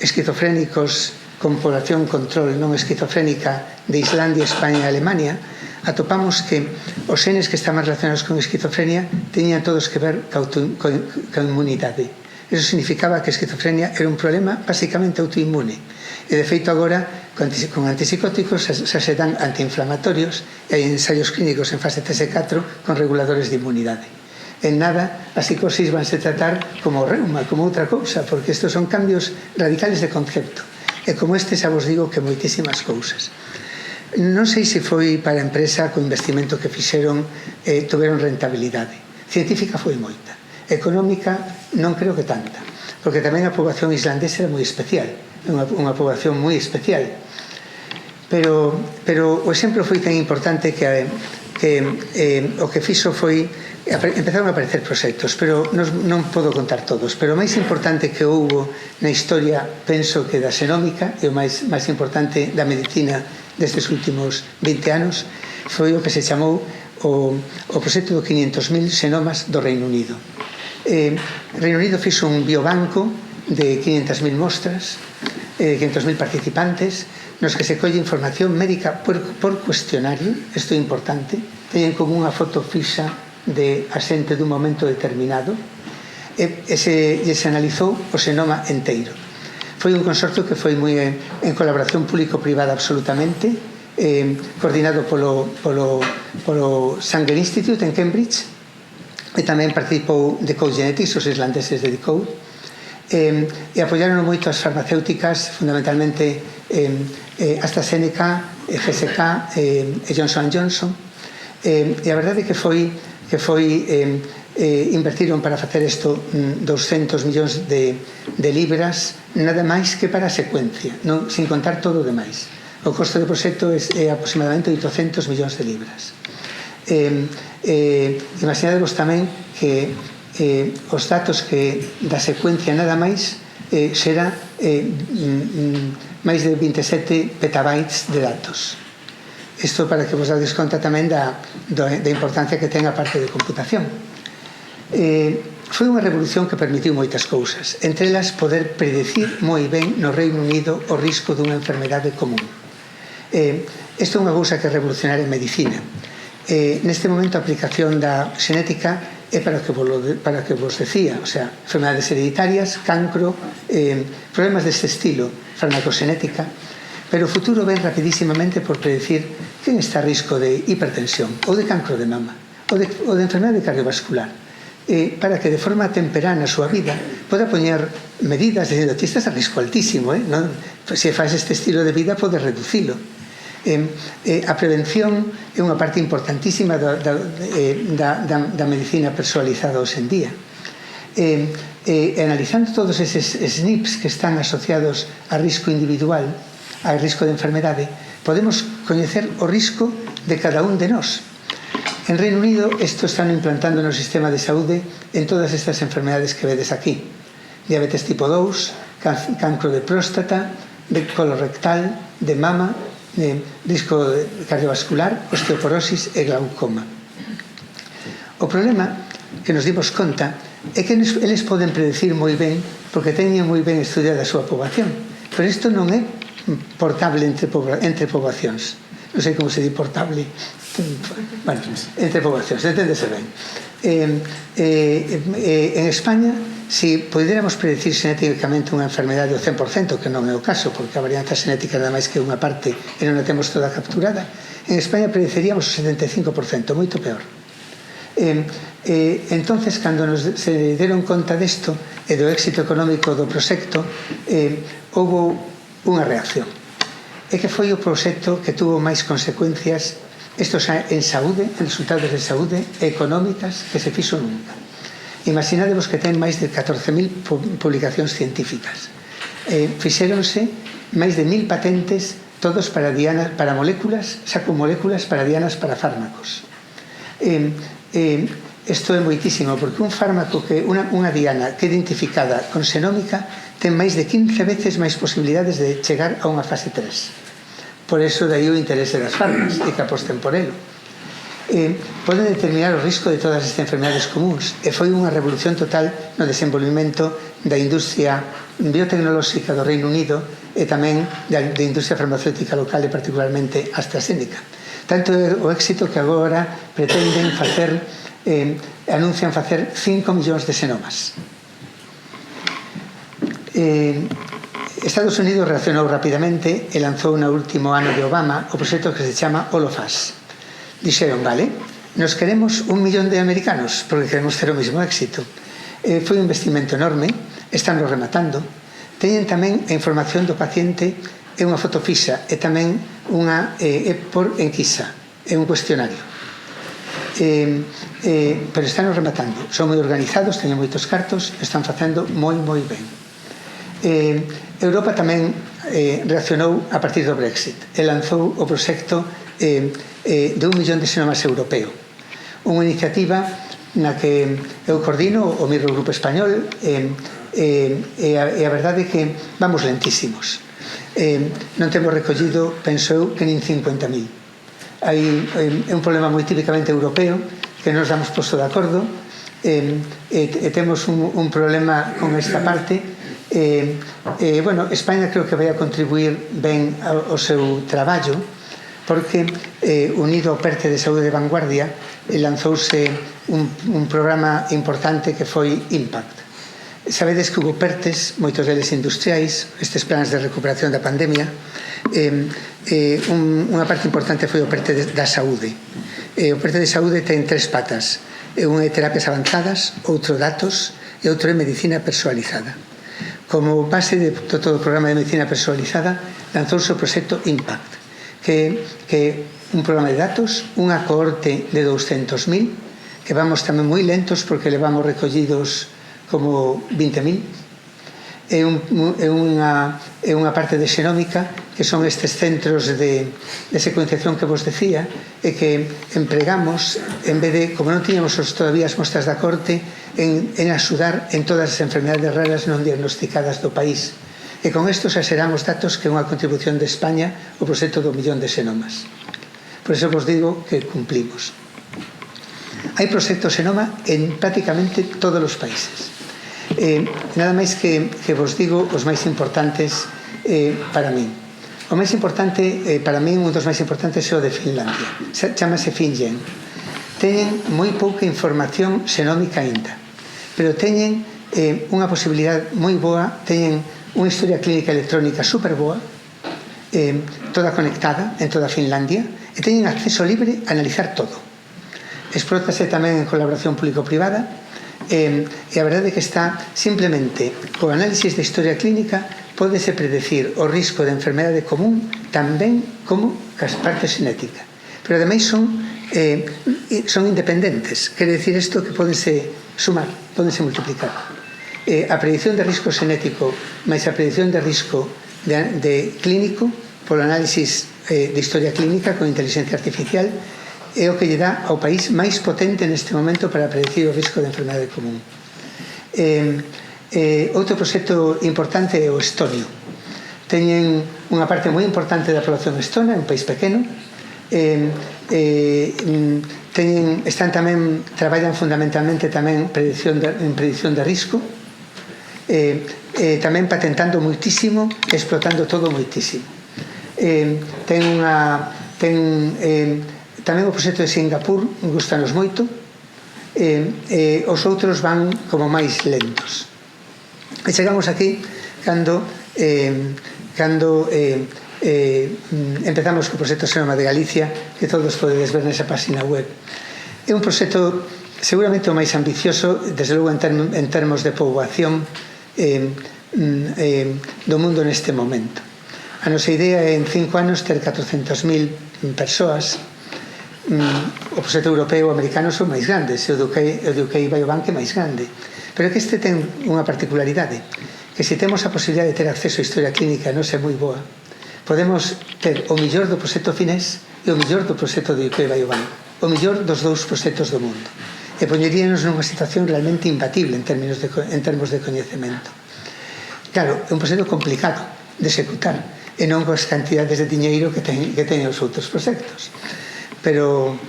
esquizofrénicos con población control non esquizofrénica de Islandia, España e Alemania, atopamos que os genes que estaban relacionados con esquizofrenia teñían todos que ver ca inmunidade. Eso significaba que a esquizofrenia era un problema basicamente autoinmune. E, de feito, agora, con antipsicóticos, xa se dan antiinflamatorios e hai ensaios clínicos en fase TS4 con reguladores de inmunidade. En nada, a psicosis vanse tratar como reuma, como outra cousa, porque estes son cambios radicales de concepto. E como este, xa vos digo que moitísimas cousas. Non sei se foi para a empresa co investimento que fixeron tuveron rentabilidade. Científica foi moita. Económica non creo que tanta, porque tamén a poboación islandesa era moi especial, unha poboación moi especial. Pero o exemplo foi tan importante que o que fixo foi empezaron a aparecer proxectos, pero non podo contar todos, pero o máis importante que houbo na historia, penso que da xenómica e o máis importante da medicina destes últimos 20 anos foi o que se chamou o proxecto do 500.000 xenomas do Reino Unido. Reino Unido fixo un biobanco de 500.000 mostras, 500.000 participantes, nos que se colle información médica por cuestionario, isto é importante, teñen como unha foto fixa de a xente dun momento determinado, e se analizou o xenoma enteiro. Foi un consorcio que foi moi en colaboración público-privada absolutamente, coordinado polo Sanger Institute en Cambridge, e tamén participou Decode Genetics, os islandeses de Decode, e apoyaron moito as farmacéuticas, fundamentalmente AstraZeneca, GSK e Johnson & Johnson, e a verdade é que invertiron para facer isto 200 millóns de libras, nada máis que para a secuencia, sin contar todo o demais. O costo do proxecto é aproximadamente 800 millóns de libras. Imaginadevos tamén que os datos que da secuencia nada máis será máis de 27 petabytes de datos. Isto para que vos dades conta tamén da importancia que ten a parte de computación. Foi unha revolución que permitiu moitas cousas, entre elas poder predecir moi ben no Reino Unido o risco dunha enfermedade común. Isto é unha cousa que é revolucionar en medicina. Neste momento a aplicación da xenética é para o que vos decía, o sea, enfermedades hereditarias, cancro, problemas deste estilo, farmacoxenética, pero o futuro ven rapidísimamente por predecir quen está a risco de hipertensión ou de cancro de mama ou de enfermedade cardiovascular, para que de forma temperana a súa vida poda poñer medidas dicindo ti estás a risco altísimo, se faz este estilo de vida podes reducilo. A prevención é unha parte importantísima da medicina personalizada hoxe en día. Analizando todos eses SNPs que están asociados a risco individual, a risco de enfermedade, podemos coñecer o risco de cada un de nós. En Reino Unido isto están implantando no sistema de saúde en todas estas enfermedades que vedes aquí: diabetes tipo 2, cancro de próstata, de colorectal, de mama, risco cardiovascular, osteoporosis e glaucoma. O problema que nos dimos conta é que eles poden predecir moi ben porque teñen moi ben estudiada a súa poboación, pero isto non é portable entre poboacións. Non sei como se di portable, bueno, entre poboacións, enténdese ben. En España, se pudiéramos predecir xenéticamente unha enfermedade ao 100%, que non é o caso, porque a varianza xenética nada máis que unha parte e non a temos toda capturada, en España predeceríamos o 75%, moito peor. Entonces, cando se deron conta desto e do éxito económico do proxecto, houve unha reacción. É que foi o proxecto que tuvo máis consecuencias, estos en saúde, en resultados de saúde económicas, que se fixo nunca. Imaginadevos que ten máis de 14.000 publicacións científicas. Fixéronse máis de 1.000 patentes, todos para moléculas, saco moléculas para dianas para fármacos. Isto é moitísimo, porque un fármaco que unha diana que é identificada con xenómica ten máis de 15 veces máis posibilidades de chegar a unha fase 3. Por eso dai o interese das farmas e que aposten por elo. Poden determinar o risco de todas estas enfermedades comuns e foi unha revolución total no desenvolvimento da industria biotecnolóxica do Reino Unido e tamén da industria farmacéutica local e particularmente AstraZeneca. Tanto é o éxito que agora pretenden facer, anuncian facer 5 millóns de xenomas. Estados Unidos reaccionou rapidamente e lanzou no último ano de Obama o proxecto que se chama All of Us. Dixeron, vale, nos queremos 1 millón de americanos porque queremos ter o mesmo éxito. Foi un investimento enorme, están rematando. Teñen tamén a información do paciente, é unha foto fixa e tamén é por enquisa, é un cuestionario. Pero están rematando, son moi organizados, teñen moitos cartos, están facendo moi ben. Europa tamén reaccionou a partir do Brexit e lanzou o proxecto de 1 millón de xenomas europeo, unha iniciativa na que eu coordino o mesmo grupo español e a verdade é que vamos lentísimos. Non temos recollido, penso eu, que nin 50.000. É un problema moi típicamente europeo que nos damos posto de acordo e temos un problema con esta parte. Bueno, España creo que vai a contribuir ben ao seu traballo porque unido ao PERTE de Saúde de Vanguardia lanzouse un programa importante que foi Impact. Sabedes que hubo PERTES, moitos deles industriais, estes planes de recuperación da pandemia. Unha parte importante foi o PERTE da saúde. O PERTE de saúde ten 3 patas. Un é terapias avanzadas, outro datos e outro é medicina personalizada. Como base de todo o programa de medicina personalizada lanzouse o proxecto Impact, que é un programa de datos, unha cohorte de 200.000, que vamos tamén moi lentos porque levamos recollidos como 20.000. É unha parte de xenómica, que son estes centros de secuenciación que vos decía, e que empregamos, en vez de, como non tiñamos todavía as mostras da corte, en axudar en todas as enfermedades raras non diagnosticadas do país. E con isto xa serán os datos que é unha contribución de España ao proxecto do 1 millón de xenomas. Por iso vos digo que cumplimos. Hai proxectos xenoma en prácticamente todos os países. Nada máis que vos digo os máis importantes para min. O máis importante para min, un dos máis importantes é o de Finlandia. Chámase FinGen. Teñen moi pouca información xenómica aínda, pero teñen unha posibilidade moi boa, teñen unha historia clínica electrónica super boa, toda conectada en toda Finlandia, e teñen acceso libre a analizar todo. Explótase tamén en colaboración público-privada, e a verdade é que está simplemente co análisis de historia clínica pódese predecir o risco de enfermedade común tamén como as partes xenética, pero ademais son independentes, quere decir isto que pódense sumar, pódense multiplicar. A predicción de risco xenético máis a predicción de risco de clínico polo análisis de historia clínica con inteligencia artificial é o que lle dá ao país máis potente neste momento para predecir o risco de enfermedade común. Outro proxecto importante é o estonio. Teñen unha parte moi importante da población estona, é un país pequeno. Traballan fundamentalmente tamén en predicción de risco, tamén patentando moitísimo e explotando todo moitísimo. Tamén o proxecto de Singapur gustanos moito, os outros van como máis lentos. E chegamos aquí cando empezamos co proxecto Xenoma de Galicia, que todos podedes ver nesa página web. É un proxecto seguramente o máis ambicioso, desde logo en termos de poboación do mundo neste momento. A nosa idea é en 5 anos ter 400.000 persoas. O proxecto europeo e americano son máis grandes, e o do UK Biobank é máis grande, pero que este ten unha particularidade, que se temos a posibilidade de ter acceso a historia clínica non é moi boa, podemos ter o mellor do proxecto finés e o mellor do proxecto do UK Biobank, o mellor dos dous proxectos do mundo, e e poñeríanos nunha situación realmente imbatible en termos de coñecemento. Claro, é un proxecto complicado de executar e non coas cantidades de diñeiro que teñen os outros proxectos, pero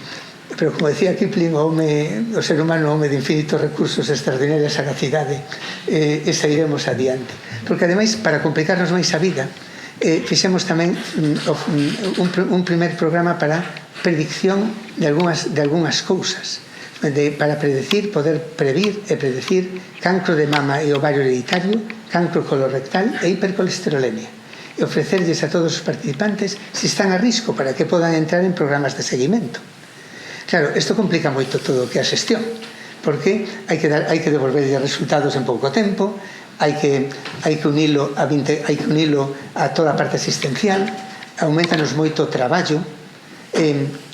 como decía Kipling, o ser humano home de infinitos recursos, extraordinaria sagacidade, e sairemos adiante, porque ademais, para complicarnos máis a vida, fixemos tamén un primer programa para predicción de algunhas cousas, para poder previr e predecir cancro de mama e ovario hereditario, cancro colorectal e hipercolesterolemia, e ofrecerlles a todos os participantes se están a risco para que podan entrar en programas de seguimento. Claro, isto complica moito todo o que é a xestión, porque hai que devolverlle resultados en pouco tempo, hai que unilo a toda a parte asistencial, aumentanos moito o traballo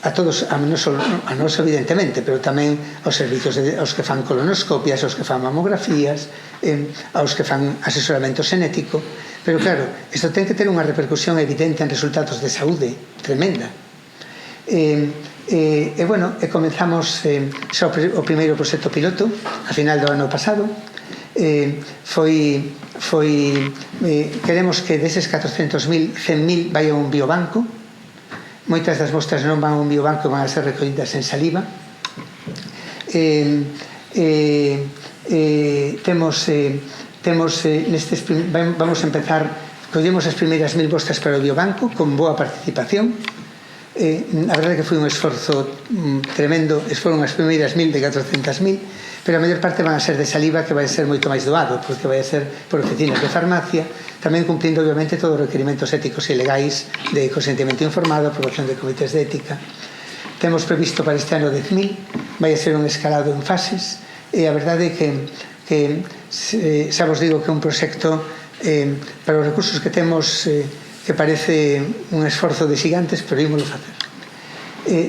a todos, a nos evidentemente, pero tamén aos servizos, aos que fan colonoscopias, aos que fan mamografías, aos que fan asesoramento xenético, pero claro, isto ten que ter unha repercusión evidente en resultados de saúde tremenda. Comenzamos xa o primeiro proxecto piloto a final do ano pasado. Queremos que deses 400.000, 100.000 vai a un biobanco. Moitas das mostras non van a un biobanco, van a ser recollidas en saliva. Vamos a empezar, collemos as primeiras 1.000 mostras para o biobanco con boa participación. A verdade é que foi un esforzo tremendo, foron as primeiras 1.000 de 400.000, pero a mellor parte van a ser de saliva, que vai ser moito máis doado, porque vai a ser por oficinas de farmacia, tamén cumplindo obviamente todos os requerimentos éticos e legais de consentimento informado, aprobación de comités de ética. Temos previsto para este ano 10.000, vai a ser un escalado en fases, e a verdade é que xa vos digo que é un proxecto para os recursos que temos que parece un esforzo de xigantes, pero ímolo facer.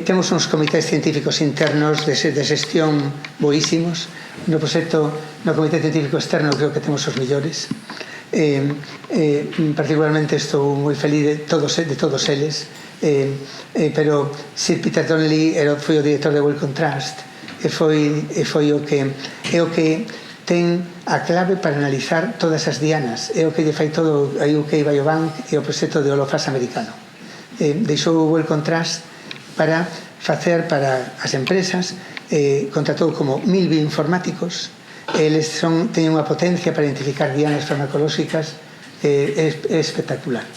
Temos uns comités científicos internos de xestión boísimos. No proxecto, no comité científico externo, creo que temos os mellores. Particularmente estou moi feliz de todos eles, pero Sir Peter Donnelly foi o director de Well Contrast e foi o que ten a clave para analizar todas as dianas, é o que lle fai todo a UK Biobank e o proxecto de Holofaz americano. Deixou o Well Contrast para facer para as empresas, contratou como 1.000 bioinformáticos, eles teñen unha potencia para identificar dianas farmacolóxicas é espectacular.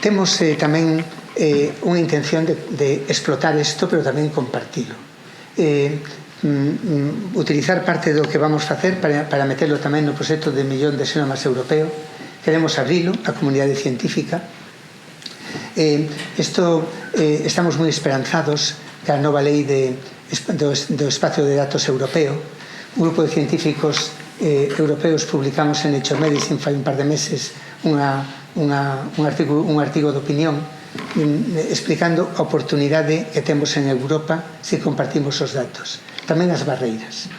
Temos tamén unha intención de explotar isto, pero tamén compartilo. Utilizar parte do que vamos facer para meterlo tamén no proxecto de millón de xenomas europeo. Queremos abrilo á comunidade científica. Estamos moi esperanzados que a nova lei do espacio de datos europeo, un grupo de científicos europeos publicamos en Nature Medicine fai un par de meses un artigo de opinión explicando a oportunidade que temos en Europa se compartimos os datos, tamén as barreiras.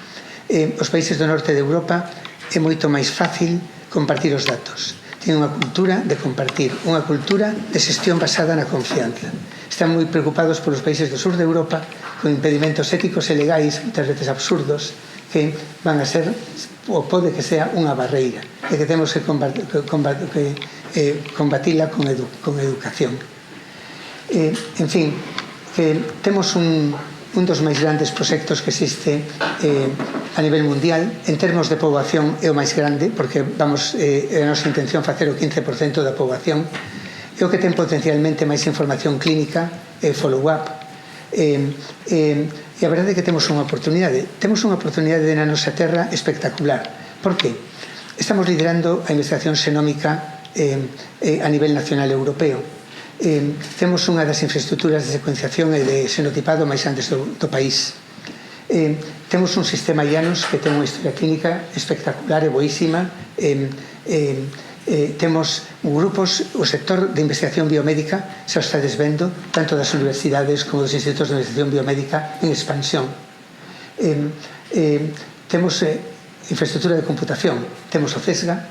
Os países do norte de Europa é moito máis fácil compartir os datos, teñen unha cultura de compartir, unha cultura de xestión basada na confianza. Están moi preocupados polos países do sur de Europa con impedimentos éticos e legais moitas veces absurdos que van a ser ou pode que sea unha barreira e que temos que combatila con educación. En fin, que temos un dos máis grandes proxectos que existe a nivel mundial. En termos de poboación é o máis grande, porque é a nosa intención facer o 15% da poboación. É o que ten potencialmente máis información clínica e follow-up. E a verdade é que temos unha oportunidade. Temos unha oportunidade na nosa terra espectacular. Por que? Estamos liderando a investigación xenómica a nivel nacional europeo. Temos unha das infraestructuras de secuenciación e de xenotipado máis grandes do país. Temos un sistema IANOS que ten unha historia clínica espectacular e boísima. Temos grupos, o sector de investigación biomédica xa o estades vendo, tanto das universidades como dos institutos de investigación biomédica en expansión. Temos infraestructura de computación, temos o CESGA,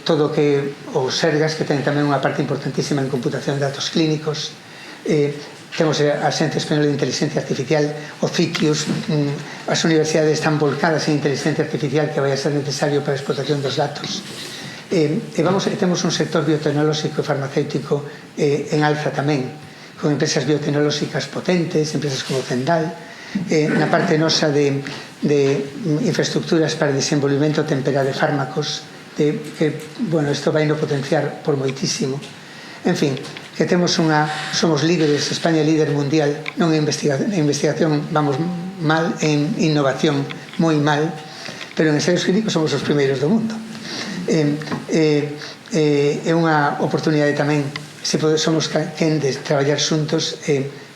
todo o SERGAS, que ten tamén unha parte importantísima en computación de datos clínicos. temos a Xente Española de Inteligencia Artificial, o CITIUS, as universidades están volcadas en inteligencia artificial que vai a ser necesario para a explotación dos datos. Temos un sector biotecnolóxico e farmacéutico en alza tamén, con empresas biotecnolóxicas potentes, empresas como Zendal, na parte nosa de infraestructuras para desenvolvimento temperado de fármacos, isto vai no potenciar por moitísimo. En fin, que somos líderes, España é líder mundial, non en investigación vamos mal, en innovación moi mal, pero en ensaios clínicos somos os primeiros do mundo. É unha oportunidade tamén, se somos quen de traballar xuntos,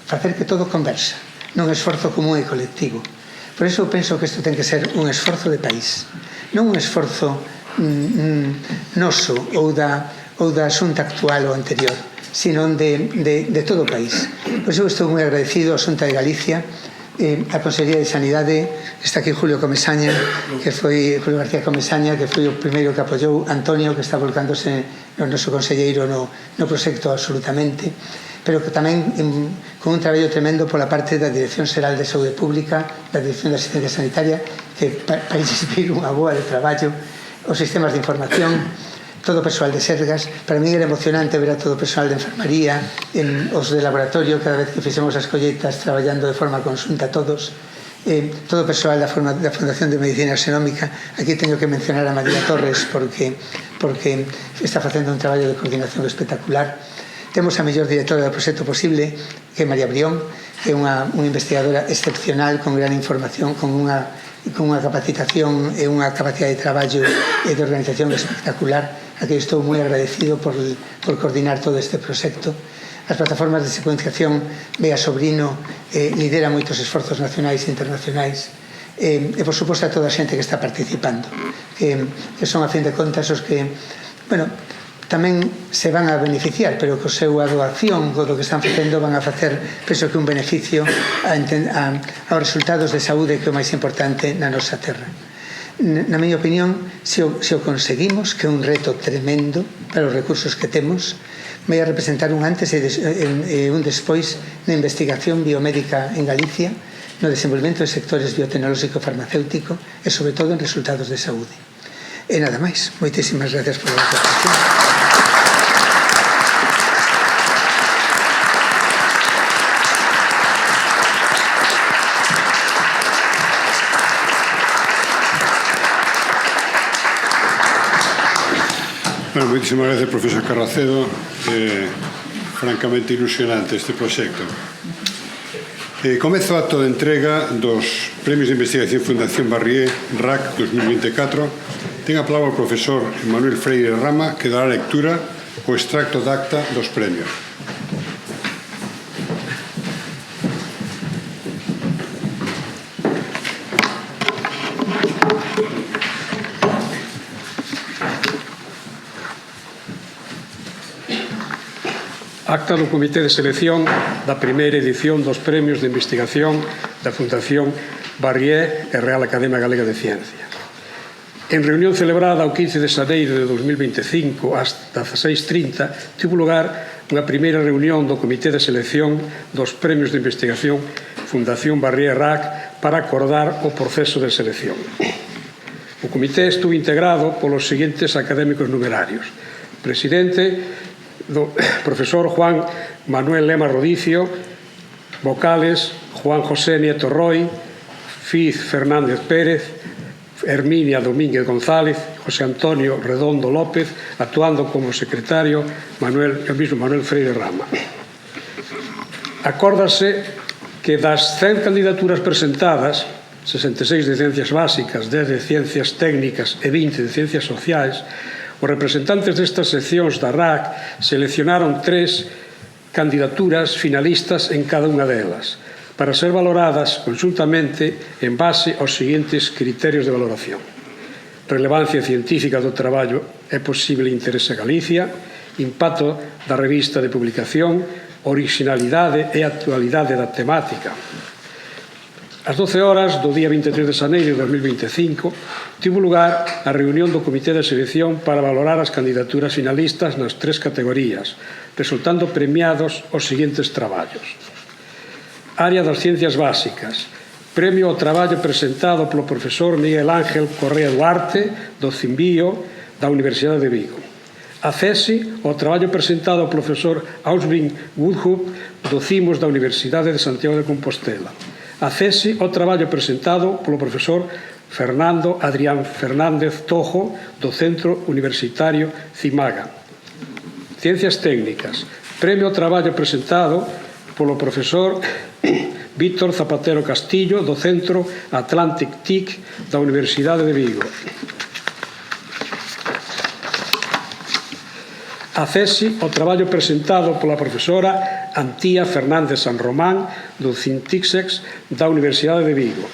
facer que todo conversa, non esforzo común e colectivo. Por iso eu penso que isto ten que ser un esforzo de país, non un esforzo noso ou da xunta actual ou anterior, sino de todo o país. Por iso estou moi agradecido á Xunta de Galicia, a Consellería de Sanidade, está aquí Julio Comesaña, Julio García Comesaña, que foi o primeiro que apoiou, Antonio, que está volcándose no noso conselleiro no proxecto absolutamente, pero que tamén con un traballo tremendo pola parte da Dirección Xeral de Saúde Pública, da Dirección de Asistencia Sanitaria, que para exhibir unha boa de traballo, os sistemas de información, todo o persoal de Sergas. Para mí era emocionante ver a todo o persoal de enfermaría, os de laboratorio, cada vez que fixemos as colleitas traballando de forma conxunta todos, todo o persoal da Fundación de Medicina Xenómica. Aquí teño que mencionar a María Torres porque está facendo un traballo de coordinación espectacular. Temos a mellor directora do proxecto posible, que é María Brión, que é unha investigadora excepcional, con gran información, con unha capacitación e unha capacidade de traballo e de organización espectacular. Aquí estou moi agradecido por coordinar todo este proxecto. As plataformas de secuenciación, Bea Sobrino, lidera moitos esforzos nacionais e internacionais, e por suposto a toda a xente que está participando, que son a fin de contas os que, tamén se van a beneficiar, pero que o seu doación, o do que están facendo, van a facer, penso que un beneficio aos resultados de saúde, que é o máis importante na nosa terra. Na miña opinión, se o conseguimos, que é un reto tremendo para os recursos que temos, vai a representar un antes e un despois na investigación biomédica en Galicia, no desenvolvemento de sectores biotecnolóxico e farmacéutico e, sobre todo, en resultados de saúde. E nada máis. Moitísimas gracias por a vosa atención. Bueno, moitísimas gracias, profesor Carracedo. Francamente ilusionante este proxecto. Comezo o acto de entrega dos Premios de Investigación Fundación Barrié RAC 2024. Ten a palabra o profesor Manuel Freire Rama, que dará lectura o extracto de acta dos premios. Acta do Comité de Selección da primeira edición dos Premios de Investigación da Fundación Barrié e Real Academia Galega de Ciencias. En reunión celebrada o 15 de xaneiro de 2025 ás 16:30 tivo lugar unha primeira reunión do Comité de Selección dos Premios de Investigación Fundación Barrié RAC para acordar o proceso de selección. O comité estuvo integrado polos seguintes académicos numerarios: presidente do profesor Juan Manuel Lema Rodicio, vocales Juan José Nieto Roy, Fiz Fernández Pérez, Herminia Domínguez González, José Antonio Redondo López, actuando como secretario el mismo Manuel Freire Rama. Acórdase que das 100 candidaturas presentadas, 66 de ciencias básicas, 10 de ciencias técnicas e 20 de ciencias sociais, os representantes destas seccións da RAC seleccionaron 3 candidaturas finalistas en cada unha delas, para ser valoradas conxuntamente en base aos seguintes criterios de valoración: relevancia científica do traballo e posible interese a Galicia, impacto da revista de publicación, originalidade e actualidade da temática. Ás 12 horas do día 23 de xaneiro de 2025 tivo lugar a reunión do Comité de Selección para valorar as candidaturas finalistas nas 3 categorías, resultando premiados os seguintes traballos: Área das Ciencias Básicas. Premio ao traballo presentado polo profesor Miguel Ángel Correa Duarte, do Cimbío, da Universidade de Vigo. Accesi ao traballo presentado ao profesor Ausbin Woodhup, do CIMOS da Universidade de Santiago de Compostela. Accesi ao traballo presentado polo profesor Fernando Adrián Fernández Tojo, do Centro Universitario CIMAGA. Ciencias Técnicas. Premio ao traballo presentado polo profesor Víctor Zapatero Castillo, do Centro Atlantic TIC da Universidade de Vigo. Accesi ao traballo presentado pola profesora Antía Fernández San Román, do CINTICSEX da Universidade de Vigo.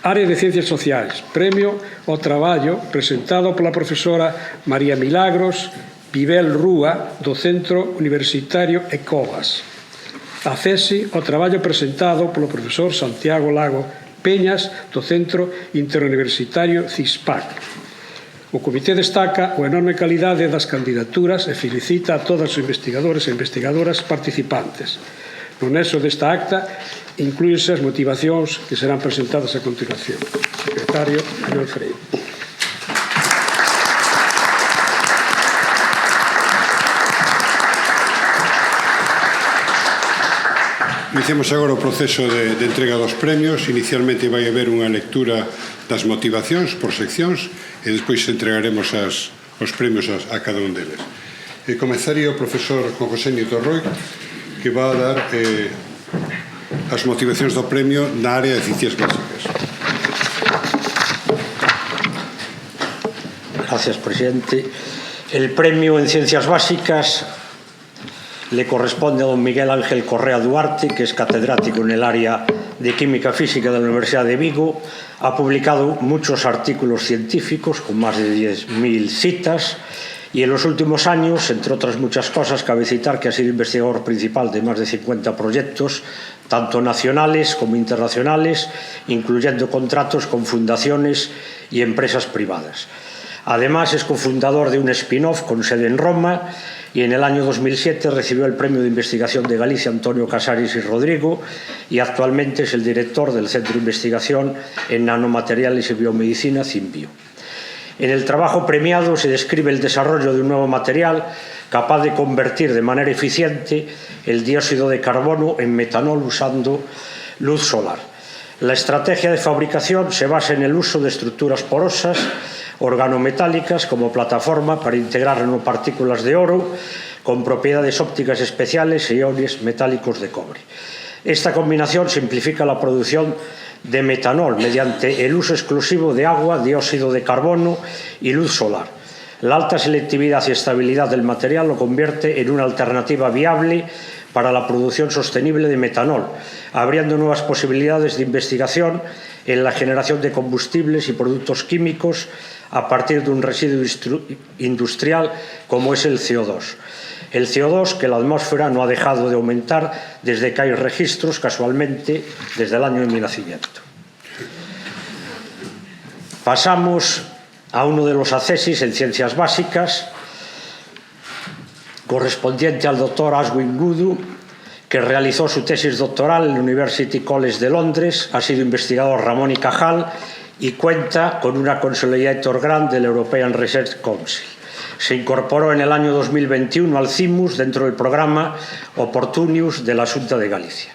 Área de Ciencias Sociais. Premio ao traballo presentado pola profesora María Milagros Vivel Rúa, do Centro Universitario ECOVAS. Accesi ao traballo presentado polo profesor Santiago Lago Peñas, do Centro Interuniversitario CISPAC. O Comité destaca a enorme calidade das candidaturas e felicita a todos os investigadores e investigadoras participantes. No nexo desta acta inclúense as motivacións que serán presentadas a continuación. Secretario Manuel Freire. Iniciamos agora o proceso de entrega dos premios. Inicialmente vai haber unha lectura das motivacións por seccións e despois entregaremos os premios a cada un deles. Comezaría o profesor Juan José Nieto Roig, que va a dar as motivacións do premio na área de Ciencias Básicas. Gracias, presidente. El premio en Ciencias Básicas le corresponde a don Miguel Ángel Correa Duarte, que es catedrático en el área de Química Física de la Universidad de Vigo. Ha publicado muchos artículos científicos con más de 10.000 citas y en los últimos años, entre otras muchas cosas, cabe citar que ha sido investigador principal de más de 50 proyectos, tanto nacionales como internacionales, incluyendo contratos con fundaciones y empresas privadas. Además, es cofundador de un spin-off con sede en Roma y en el año 2007 recibió el Premio de Investigación de Galicia Antonio Casares y Rodrigo y actualmente es el director del Centro de Investigación en Nanomateriales y Biomedicina CIMBio. En el trabajo premiado se describe el desarrollo de un nuevo material capaz de convertir de manera eficiente el dióxido de carbono en metanol usando luz solar. La estrategia de fabricación se basa en el uso de estructuras porosas organometálicas como plataforma para integrar nanopartículas de oro con propiedades ópticas especiales e iones metálicos de cobre. Esta combinación simplifica la producción de metanol mediante el uso exclusivo de agua, dióxido de carbono y luz solar. La alta selectividad y estabilidad del material lo convierte en una alternativa viable para la producción sostenible de metanol, abriendo nuevas posibilidades de investigación en la generación de combustibles y productos químicos a partir de un residuo industrial como es el CO2. El CO2 que la atmósfera no ha dejado de aumentar desde que hay registros, casualmente, desde el año de mi nacimiento. Pasamos a uno de los accesis en Ciencias Básicas, correspondiente al doctor Aswin Gudu, que realizó su tesis doctoral en el University College de Londres, ha sido investigador Ramón y Cajal y cuenta con una Consolidator Grant del European Research Council. Se incorporó en el año 2021 al CIMUS dentro del programa Opportunius de la Xunta de Galicia.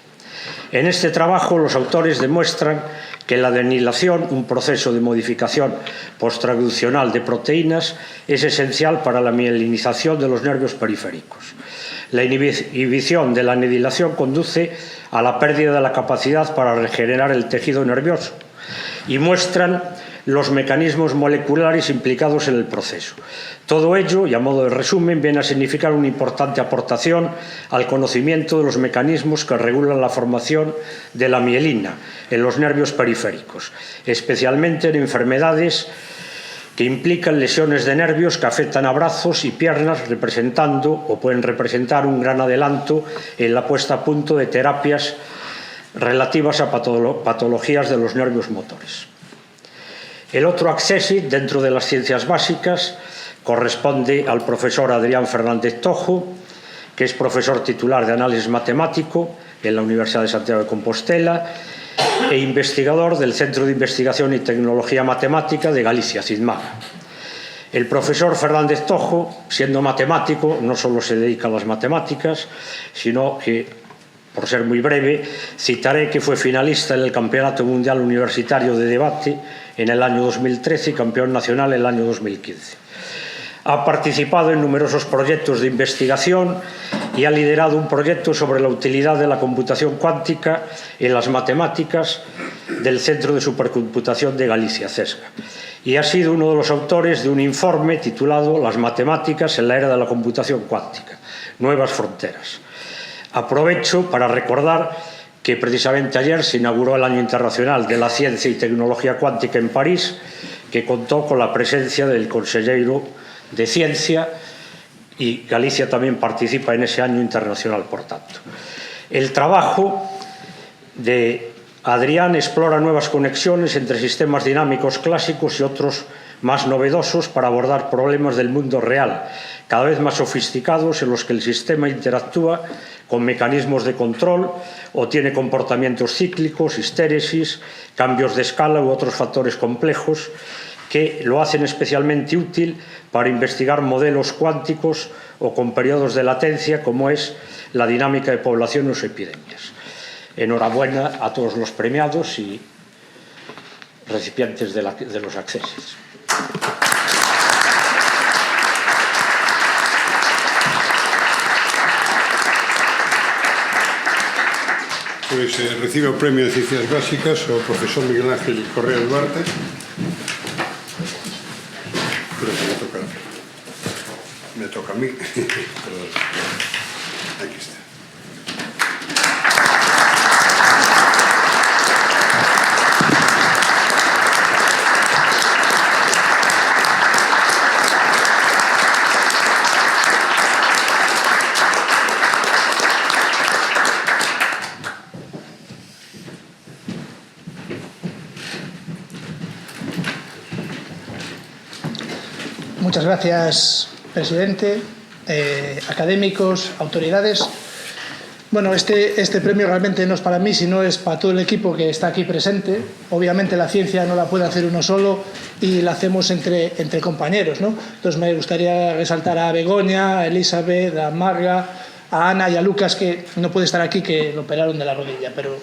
En este trabajo los autores demuestran que la denilación, un proceso de modificación posttraduccional de proteínas, es esencial para la mielinización de los nervios periféricos. La inhibición de la anidilación conduce a la pérdida de la capacidad para regenerar el tejido nervioso y muestran los mecanismos moleculares implicados en el proceso. Todo ello, y a modo de resumen, viene a significar una importante aportación al conocimiento de los mecanismos que regulan la formación de la mielina en los nervios periféricos, especialmente en enfermedades que implican lesiones de nervios que afectan a brazos y piernas, representando o pueden representar un gran adelanto en la puesta a punto de terapias relativas a patologías de los nervios motores. El otro accessit dentro de las ciencias básicas corresponde al profesor Adrián Fernández Tojo, que es profesor titular de análisis matemático en la Universidad de Santiago de Compostela e investigador del Centro de Investigación y Tecnología Matemática de Galicia, CIDMAG. El profesor Fernández Tojo, siendo matemático, no solo se dedica a las matemáticas, sino que, por ser muy breve, citaré que fue finalista en el Campeonato Mundial Universitario de Debate en el año 2013 y campeón nacional en el año 2015. Ha participado en numerosos proyectos de investigación y ha liderado un proyecto sobre la utilidad de la computación cuántica en las matemáticas del Centro de Supercomputación de Galicia, CESGA. Y ha sido uno de los autores de un informe titulado Las matemáticas en la era de la computación cuántica, nuevas fronteras. Aprovecho para recordar que precisamente ayer se inauguró el Año Internacional de la Ciencia y Tecnología Cuántica en París, que contó con la presencia del consejero de Ciencia, y Galicia también participa en ese año internacional, por tanto. El trabajo de Adrián explora nuevas conexiones entre sistemas dinámicos clásicos y otros más novedosos para abordar problemas del mundo real, cada vez más sofisticados, en los que el sistema interactúa con mecanismos de control o tiene comportamientos cíclicos, histéresis, cambios de escala u otros factores complejos que lo hacen especialmente útil para investigar modelos cuánticos o con periodos de latencia, como es la dinámica de poblaciones o epidemias. Enhorabuena a todos los premiados y recipientes de los accesos. Pois recibe o Premio de Ciencias Básicas o profesor Miguel Ángel Correa Duarte. Creo que me toca a mí. Perdón. Aquí está. Muchas gracias, presidente, académicos, autoridades. Bueno, este premio realmente no es para mí, sino es para todo el equipo que está aquí presente. Obviamente la ciencia no la puede hacer uno solo y la hacemos entre compañeros, ¿no? Entonces me gustaría resaltar a Begoña, a Elizabeth, a Marga, a Ana y a Lucas, que no puede estar aquí, que lo operaron de la rodilla, pero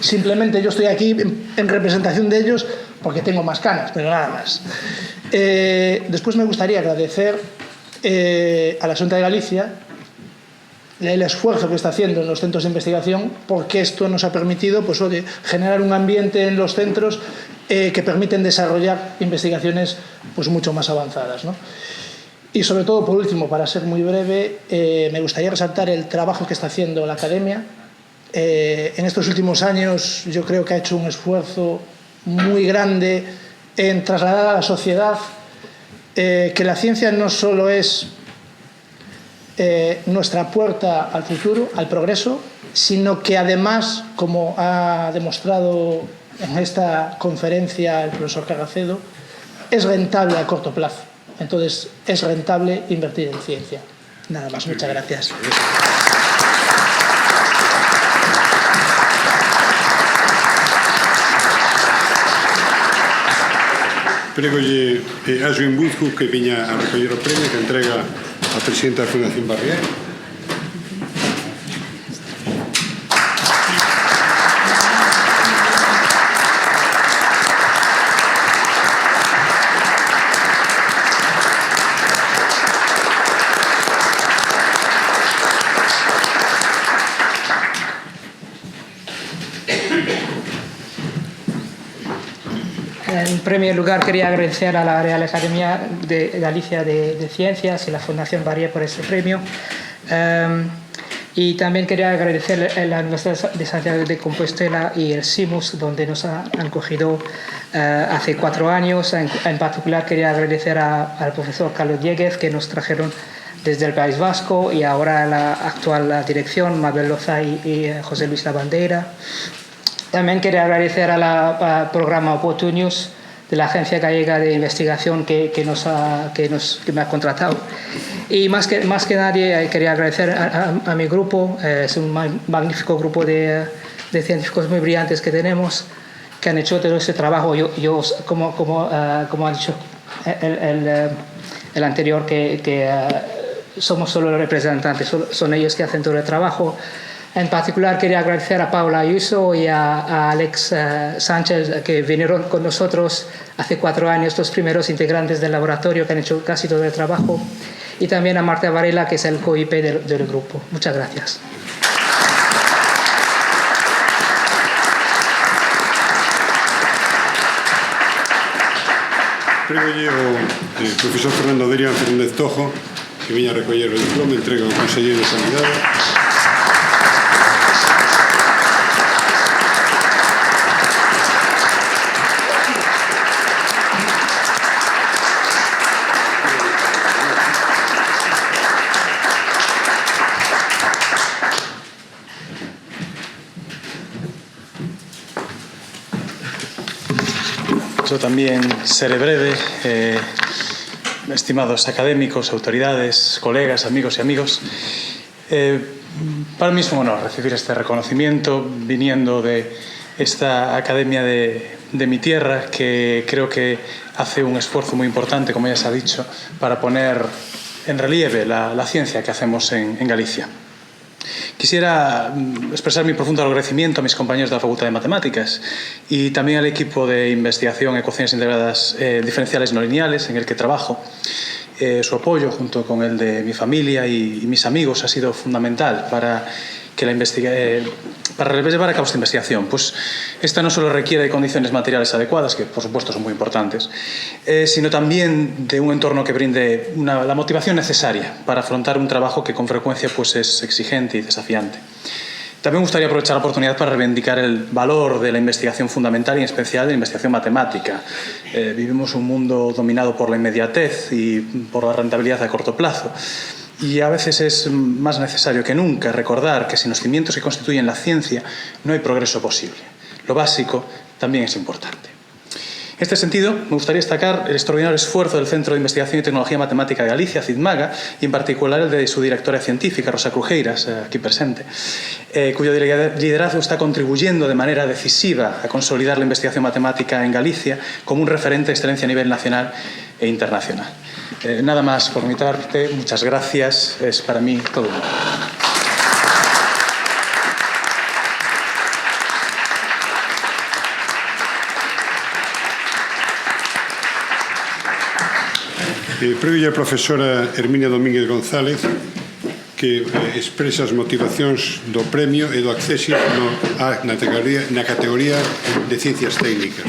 simplemente yo estoy aquí en representación de ellos porque tengo más canas, pero nada más. Después me gustaría agradecer a la Xunta de Galicia el esfuerzo que está haciendo en los centros de investigación, porque esto nos ha permitido pues, generar un ambiente en los centros que permiten desarrollar investigaciones pues, mucho más avanzadas, ¿no? Y sobre todo, por último, para ser muy breve, me gustaría resaltar el trabajo que está haciendo la academia. En estos últimos años yo creo que ha hecho un esfuerzo muy grande en trasladar a la sociedad que la ciencia no solo es nuestra puerta al futuro, al progreso, sino que además, como ha demostrado en esta conferencia el profesor Carracedo, es rentable a corto plazo. Entonces, es rentable invertir en ciencia. Nada más, muchas gracias. Pregolle a Joan Buzco, que viña a recoller o premio, que entrega a presidenta da Fundación Barrié. En primer lugar, quería agradecer a la Real Academia de Galicia de Ciencias y la Fundación Barrié por este premio. Y también quería agradecer a la Universidad de Santiago de Compostela y el CIMUS, donde nos han acogido hace 4 años. En particular, quería agradecer al profesor Carlos Dieguez, que nos trajeron desde el País Vasco, y ahora a la actual dirección, Mabel Loza y José Luis Lavandeira. También quería agradecer al programa Opportunius, la Agencia Gallega de Investigación que me ha contratado. Y más que nadie quería agradecer a mi grupo. Es un magnífico grupo de científicos muy brillantes que tenemos, que han hecho todo ese trabajo. Yo como ha dicho el anterior, que somos solo representantes, son ellos que hacen todo el trabajo. En particular quería agradecer a Paula Ayuso y a Alex Sánchez, que vinieron con nosotros hace 4 años, los primeros integrantes del laboratorio que han hecho casi todo el trabajo, y también a Marta Varela, que es el co-IP del grupo. Muchas gracias. Prego ao profesor Fernando Adrián Fernández Tojo, que viña a recoller o diploma, entrega ao Conselleiro de Sanidade. Yo también seré breve. Estimados académicos, autoridades, colegas, amigos y amigos, para mí es un honor recibir este reconocimiento viniendo de esta academia de mi tierra, que creo que hace un esfuerzo muy importante, como ya se ha dicho, para poner en relieve la ciencia que hacemos en Galicia. Quisiera expresar mi profundo agradecimiento a mis compañeros de la Facultad de Matemáticas y también al equipo de investigación Ecuaciones integradas diferenciales no lineales en el que trabajo. Su apoyo, junto con el de mi familia y mis amigos, ha sido fundamental para llevar a cabo esta investigación. Pues esta no solo requiere de condiciones materiales adecuadas, que por supuesto son muy importantes, sino también de un entorno que brinde la motivación necesaria para afrontar un trabajo que con frecuencia pues, es exigente y desafiante. También me gustaría aprovechar la oportunidad para reivindicar el valor de la investigación fundamental y en especial de la investigación matemática. Vivimos un mundo dominado por la inmediatez y por la rentabilidad a corto plazo. Y a veces es más necesario que nunca recordar que sin los cimientos que constituyen la ciencia no hay progreso posible. Lo básico también es importante. En este sentido, me gustaría destacar el extraordinario esfuerzo del Centro de Investigación y Tecnología Matemática de Galicia, CITMAGA, y en particular el de su directora científica, Rosa Crujeiras, aquí presente, cuyo liderazgo está contribuyendo de manera decisiva a consolidar la investigación matemática en Galicia como un referente de excelencia a nivel nacional e internacional. Nada más por mi parte, muchas gracias, es para mí todo un honor. Prego a profesora Herminia Domínguez González, que expresa as motivacións do premio e do acceso na categoría de Ciencias Técnicas.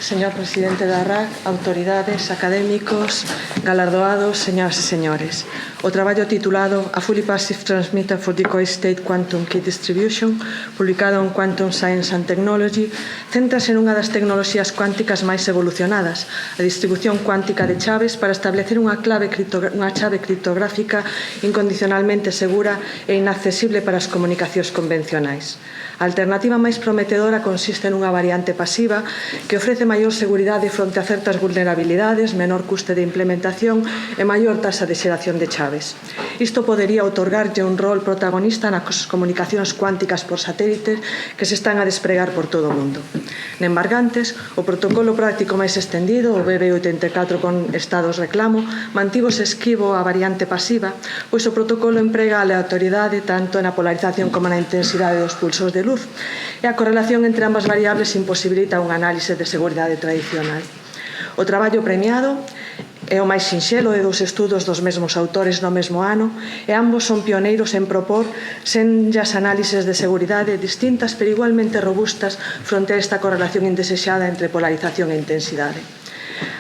Señor presidente da RAC, autoridades, académicos, galardoados, señoras e señores. O traballo titulado A Fully Passive Transmitter for Decoy State Quantum Key Distribution, publicado en Quantum Science and Technology, céntrase nunha das tecnoloxías cuánticas máis evolucionadas, a distribución cuántica de chaves para establecer unha chave criptográfica incondicionalmente segura e inaccesible para as comunicacións convencionais. A alternativa máis prometedora consiste nunha variante pasiva que ofrece maior seguridade fronte a certas vulnerabilidades, menor custe de implementación e maior tasa de xeración de chaves. Isto podería outorgarlle un rol protagonista nas comunicacións cuánticas por satélite que se están a despregar por todo o mundo. Nembargantes, o protocolo práctico máis extendido, o BB84 con estados reclamo, mantívose esquivo a variante pasiva, pois o protocolo emprega a aleatoriedade tanto na polarización como na intensidade dos pulsos de luz, e a correlación entre ambas variables imposibilita un análise de seguridade tradicional. O traballo premiado é o máis sinxelo de 2 estudos dos mesmos autores no mesmo ano e ambos son pioneiros en propor senllas análises de seguridade distintas pero igualmente robustas fronte a esta correlación indesexada entre polarización e intensidade.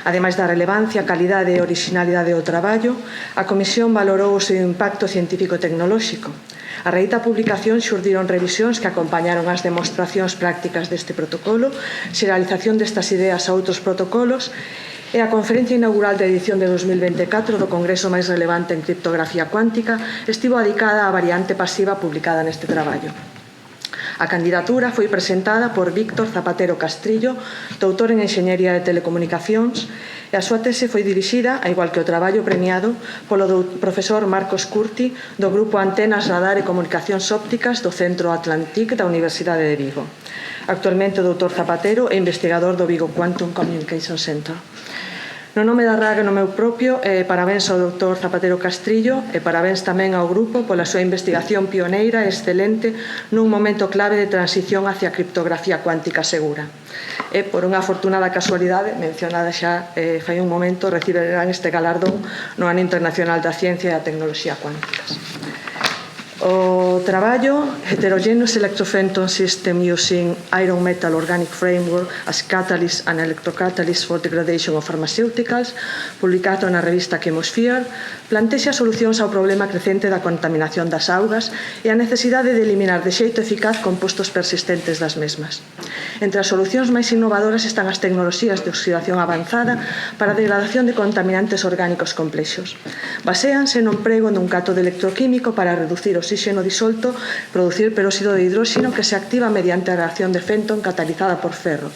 Ademais da relevancia, calidade e originalidade do traballo, a Comisión valorou o seu impacto científico-tecnolóxico. A raíz da publicación xurdiron revisións que acompañaron as demostracións prácticas deste protocolo, xeralización destas ideas a outros protocolos e a conferencia inaugural de edición de 2024 do Congreso máis relevante en criptografía cuántica estivo dedicada á variante pasiva publicada neste traballo. A candidatura foi presentada por Víctor Zapatero Castrillo, doutor en Enxeñería de Telecomunicacións, e a súa tese foi dirixida, a igual que o traballo premiado, polo profesor Marcos Curti, do Grupo Antenas, Radar e Comunicacións Ópticas do Centro Atlantic da Universidade de Vigo. Actualmente o doutor Zapatero é investigador do Vigo Quantum Communication Center. No nome da RAG e no meu propio, parabéns ao doutor Zapatero Castrillo e parabéns tamén ao grupo pola súa investigación pioneira e excelente nun momento clave de transición hacia a criptografía cuántica segura. E, por unha afortunada casualidade, mencionada xa fai un momento, reciberán este galardón no Ano Internacional da Ciencia e da Tecnoloxía Cuánticas. O traballo Heterogeneous Electrophoton System Using Iron Metal Organic Framework as Catalyst and Electrocatalyst for Degradation of Pharmaceuticals, publicado na revista Chemosphere, plantexa solucións ao problema crecente da contaminación das augas e a necesidade de eliminar de xeito eficaz compostos persistentes das mesmas. Entre as solucións máis innovadoras están as tecnoloxías de oxidación avanzada para a degradación de contaminantes orgánicos complexos. Baséanse no emprego dun cátodo electroquímico para reducir oxígeno disolto, producir peróxido de hidróxeno que se activa mediante a reacción de Fenton catalizada por ferro,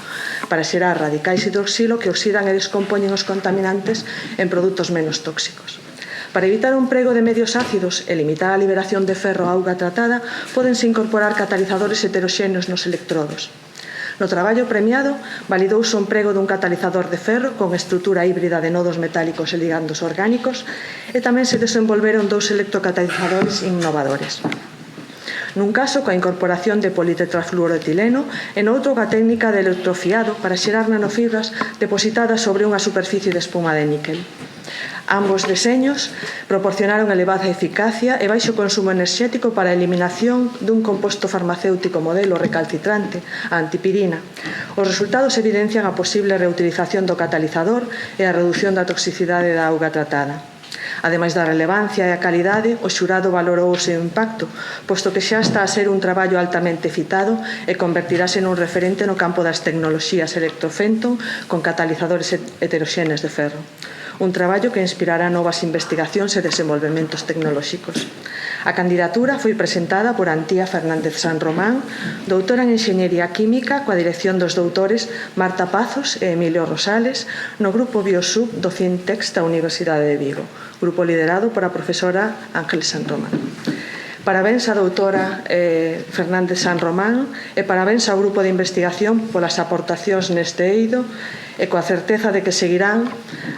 para xerar radicais hidroxilo que oxidan e descompoñen os contaminantes en produtos menos tóxicos. Para evitar un emprego de medios ácidos e limitar a liberación de ferro a auga tratada, pódense incorporar catalizadores heteroxéneos nos electrodos. No traballo premiado, validouse o emprego dun catalizador de ferro con estrutura híbrida de nodos metálicos e ligandos orgánicos e tamén se desenvolveron 2 electrocatalizadores innovadores. Nun caso, coa incorporación de politetrafluoroetileno e noutro coa técnica de electrofiado para xerar nanofibras depositadas sobre unha superficie de espuma de níquel. Ambos deseños proporcionaron elevada eficacia e baixo consumo enerxético para a eliminación dun composto farmacéutico modelo recalcitrante, a antipirina. Os resultados evidencian a posible reutilización do catalizador e a reducción da toxicidade da auga tratada. Ademais da relevancia e a calidade, o xurado valorou o seu impacto, posto que xa está a ser un traballo altamente citado e convertirase nun referente no campo das tecnoloxías electrofenton con catalizadores heteroxéneos de ferro. Un traballo que inspirará novas investigacións e desenvolvementos tecnolóxicos. A candidatura foi presentada por Antía Fernández San Román, doutora en Enxeñería Química coa dirección dos doutores Marta Pazos e Emilio Rosales no Grupo Biosub do Cintex da Universidade de Vigo, grupo liderado por a profesora Ángeles San Román. Parabéns á doutora Fernández San Román e parabéns ao grupo de investigación polas aportacións neste eido e coa certeza de que seguirán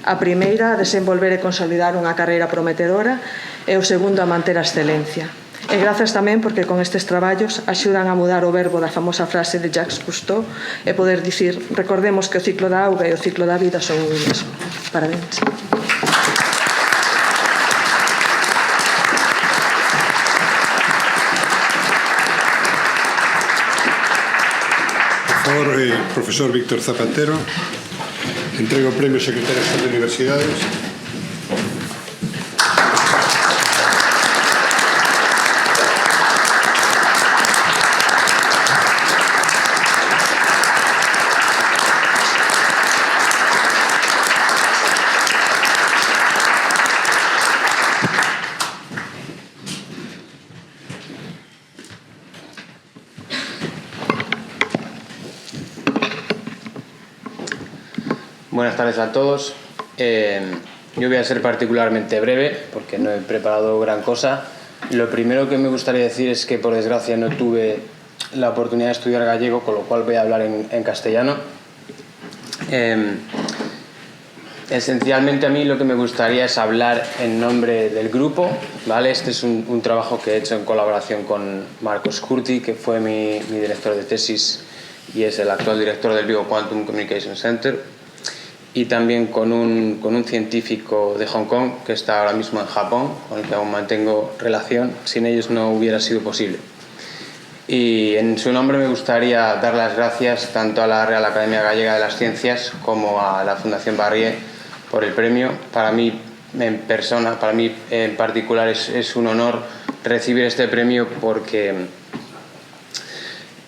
a primeira a desenvolver e consolidar unha carreira prometedora e o segundo a manter a excelencia. E grazas tamén porque con estes traballos axudan a mudar o verbo da famosa frase de Jacques Cousteau e poder dicir recordemos que o ciclo da auga e o ciclo da vida son un mesmo. Parabéns. Por favor, profesor Víctor Zapatero, entrego o premio Secretario de Universidades. Buenas tardes a todos. Yo voy a ser particularmente breve porque no he preparado gran cosa. Lo primero que me gustaría decir es que por desgracia no tuve la oportunidad de estudiar gallego, con lo cual voy a hablar en castellano. Esencialmente a mí lo que me gustaría es hablar en nombre del grupo, ¿vale? Este es un trabajo que he hecho en colaboración con Marcos Curti, que fue mi director de tesis y es el actual director del Vigo Quantum Communication Center. Y también con un científico de Hong Kong que está ahora mismo en Japón, con el que aún mantengo relación. Sin ellos no hubiera sido posible. Y en su nombre me gustaría dar las gracias tanto a la Real Academia Gallega de las Ciencias como a la Fundación Barrié por el premio. Para mí en persona, para mí en particular es un honor recibir este premio porque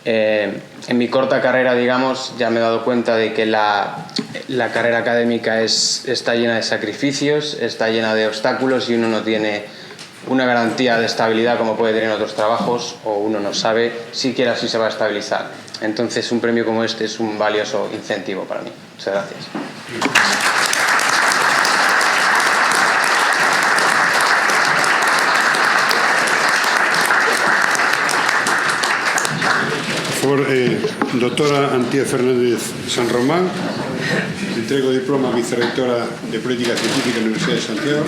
en mi corta carrera, digamos, ya me he dado cuenta de que la carrera académica está llena de sacrificios, está llena de obstáculos y uno no tiene una garantía de estabilidad como puede tener en otros trabajos, o uno no sabe siquiera si se va a estabilizar. Entonces, un premio como este es un valioso incentivo para mí. Muchas gracias. Por favor, doctora Antía Fernández San Román, entrego diploma a vicerrectora de Política Científica en la Universidad de Santiago.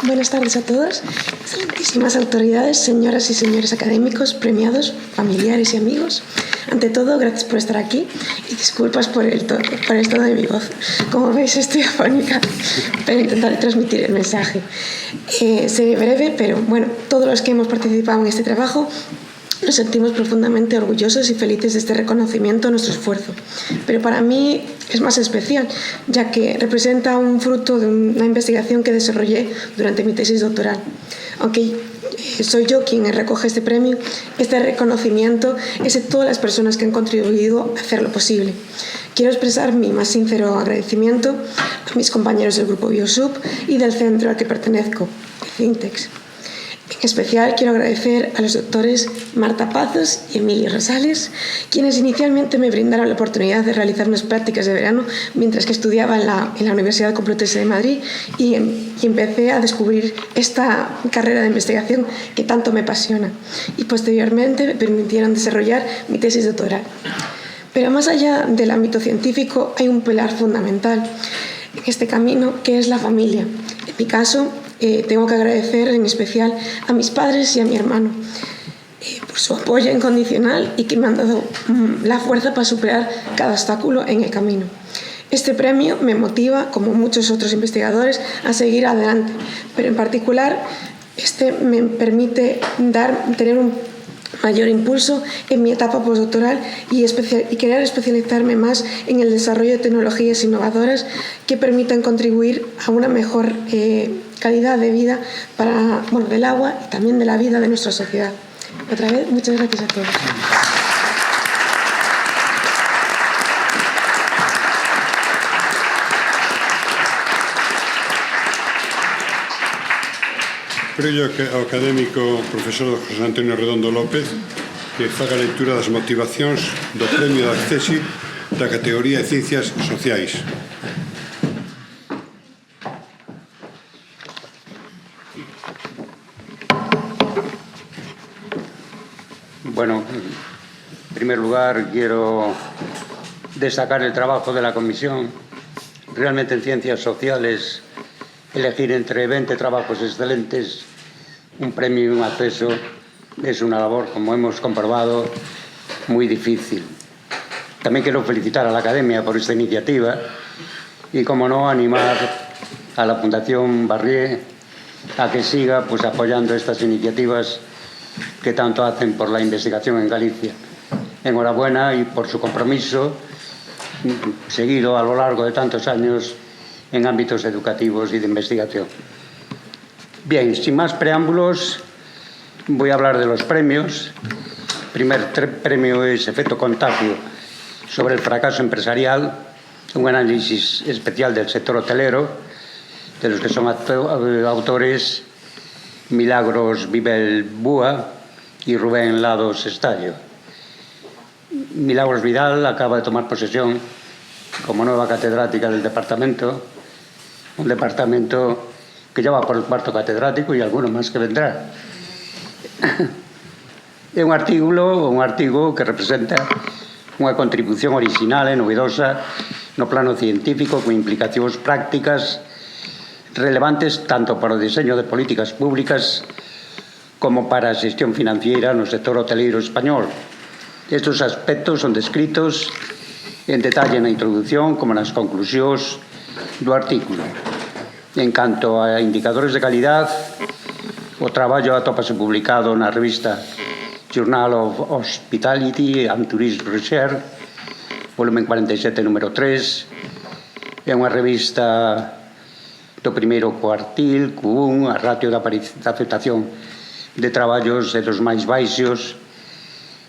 Buenas tardes a todos. Excelentísimas autoridades, señoras y señores académicos, premiados, familiares y amigos. Ante todo, gracias por estar aquí y disculpas por el estado de mi voz. Como veis, estoy afónica, pero intentaré transmitir el mensaje. Seré breve, pero bueno, todos los que hemos participado en este trabajo nos sentimos profundamente orgullosos y felices de este reconocimiento a nuestro esfuerzo. Pero para mí es más especial, ya que representa un fruto de una investigación que desarrollé durante mi tesis doctoral. Aunque soy yo quien recoge este premio, este reconocimiento es de todas las personas que han contribuido a hacerlo posible. Quiero expresar mi más sincero agradecimiento a mis compañeros del Grupo Biosub y del centro al que pertenezco, Fintex. En especial quiero agradecer a los doctores Marta Pazos y Emilio Rosales, quienes inicialmente me brindaron la oportunidad de realizar unas prácticas de verano mientras que estudiaba en la Universidad Complutense de Madrid y empecé a descubrir esta carrera de investigación que tanto me apasiona, y posteriormente me permitieron desarrollar mi tesis doctoral. Pero más allá del ámbito científico hay un pilar fundamental en este camino, que es la familia. En mi caso, tengo que agradecer en especial a mis padres y a mi hermano por su apoyo incondicional y que me han dado la fuerza para superar cada obstáculo en el camino. Este premio me motiva, como muchos otros investigadores, a seguir adelante, pero en particular este me permite tener un mayor impulso en mi etapa postdoctoral y querer especializarme más en el desarrollo de tecnologías innovadoras que permitan contribuir a una mejor calidad de vida del agua y también de la vida de nuestra sociedad. Otra vez, muchas gracias a todos. Prego ao académico profesor José Antonio Redondo López que faga a lectura das motivacións do premio de acceso da categoría de Ciencias Sociais. Bueno, en primer lugar quiero destacar el trabajo de la Comisión. Realmente en Ciencias Sociales elegir entre 20 trabajos excelentes un premio y un acceso es una labor, como hemos comprobado, muy difícil. También quiero felicitar a la Academia por esta iniciativa y, como no, animar a la Fundación Barrié a que siga apoyando estas iniciativas que tanto hacen por la investigación en Galicia. Enhorabuena y por su compromiso seguido a lo largo de tantos años en ámbitos educativos y de investigación. Bien, sin más preámbulos, voy a hablar de los premios. El primer premio es Efecto Contagio sobre el fracaso empresarial, un análisis especial del sector hotelero, de los que son autores Milagros Vivel Búa y Rubén Lados Estallo. Milagros Vidal acaba de tomar posesión como nueva catedrática del departamento, un departamento que ya va por el cuarto catedrático y alguno más que vendrá. É un artigo que representa unha contribución original e novedosa no plano científico con implicacións prácticas relevantes tanto para o diseño de políticas públicas como para a xestión financiera no sector hoteleiro español. Estes aspectos son descritos en detalle na introdución como nas conclusións do artículo. En canto a indicadores de calidad, o traballo atópase publicado na revista Journal of Hospitality and Tourism Research, volumen 47, número 3. É unha revista do primeiro cuartil, Q1, a ratio da aceptación de traballos é dos máis baixos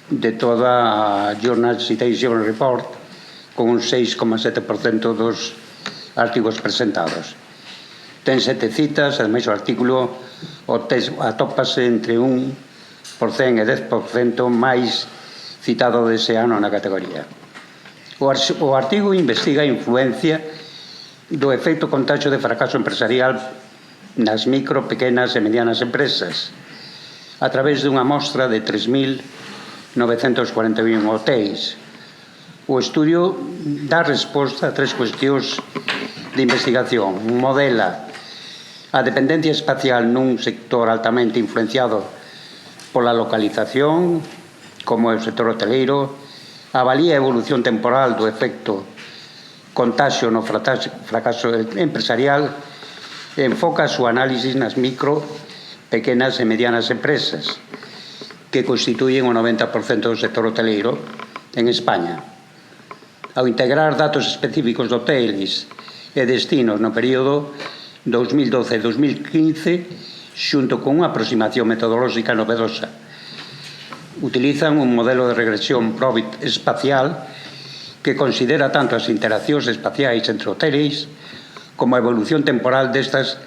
de toda a Journal Citation Report, con un 6,7% dos artigos presentados. Ten 7 citas, ademais o artículo atópase entre 1% e 10% máis citado dese ano na categoría. O artigo investiga a influencia do efecto contagio de fracaso empresarial nas micro, pequenas e medianas empresas a través dunha mostra de 3.941 hotéis. O estudio dá resposta a 3 cuestións de investigación. Modela a dependencia espacial nun sector altamente influenciado pola localización, como é o sector hoteleiro, avalía a evolución temporal do efecto contagio no fracaso empresarial e enfoca a súa análisis nas micro, pequenas e medianas empresas, que constituyen o 90% do sector hoteleiro en España. Ao integrar datos específicos de hoteles e destinos no período 2012-2015, xunto con unha aproximación metodolóxica novedosa. Utilizan un modelo de regresión Probit espacial que considera tanto as interaccións espaciais entre hoteles como a evolución temporal destas,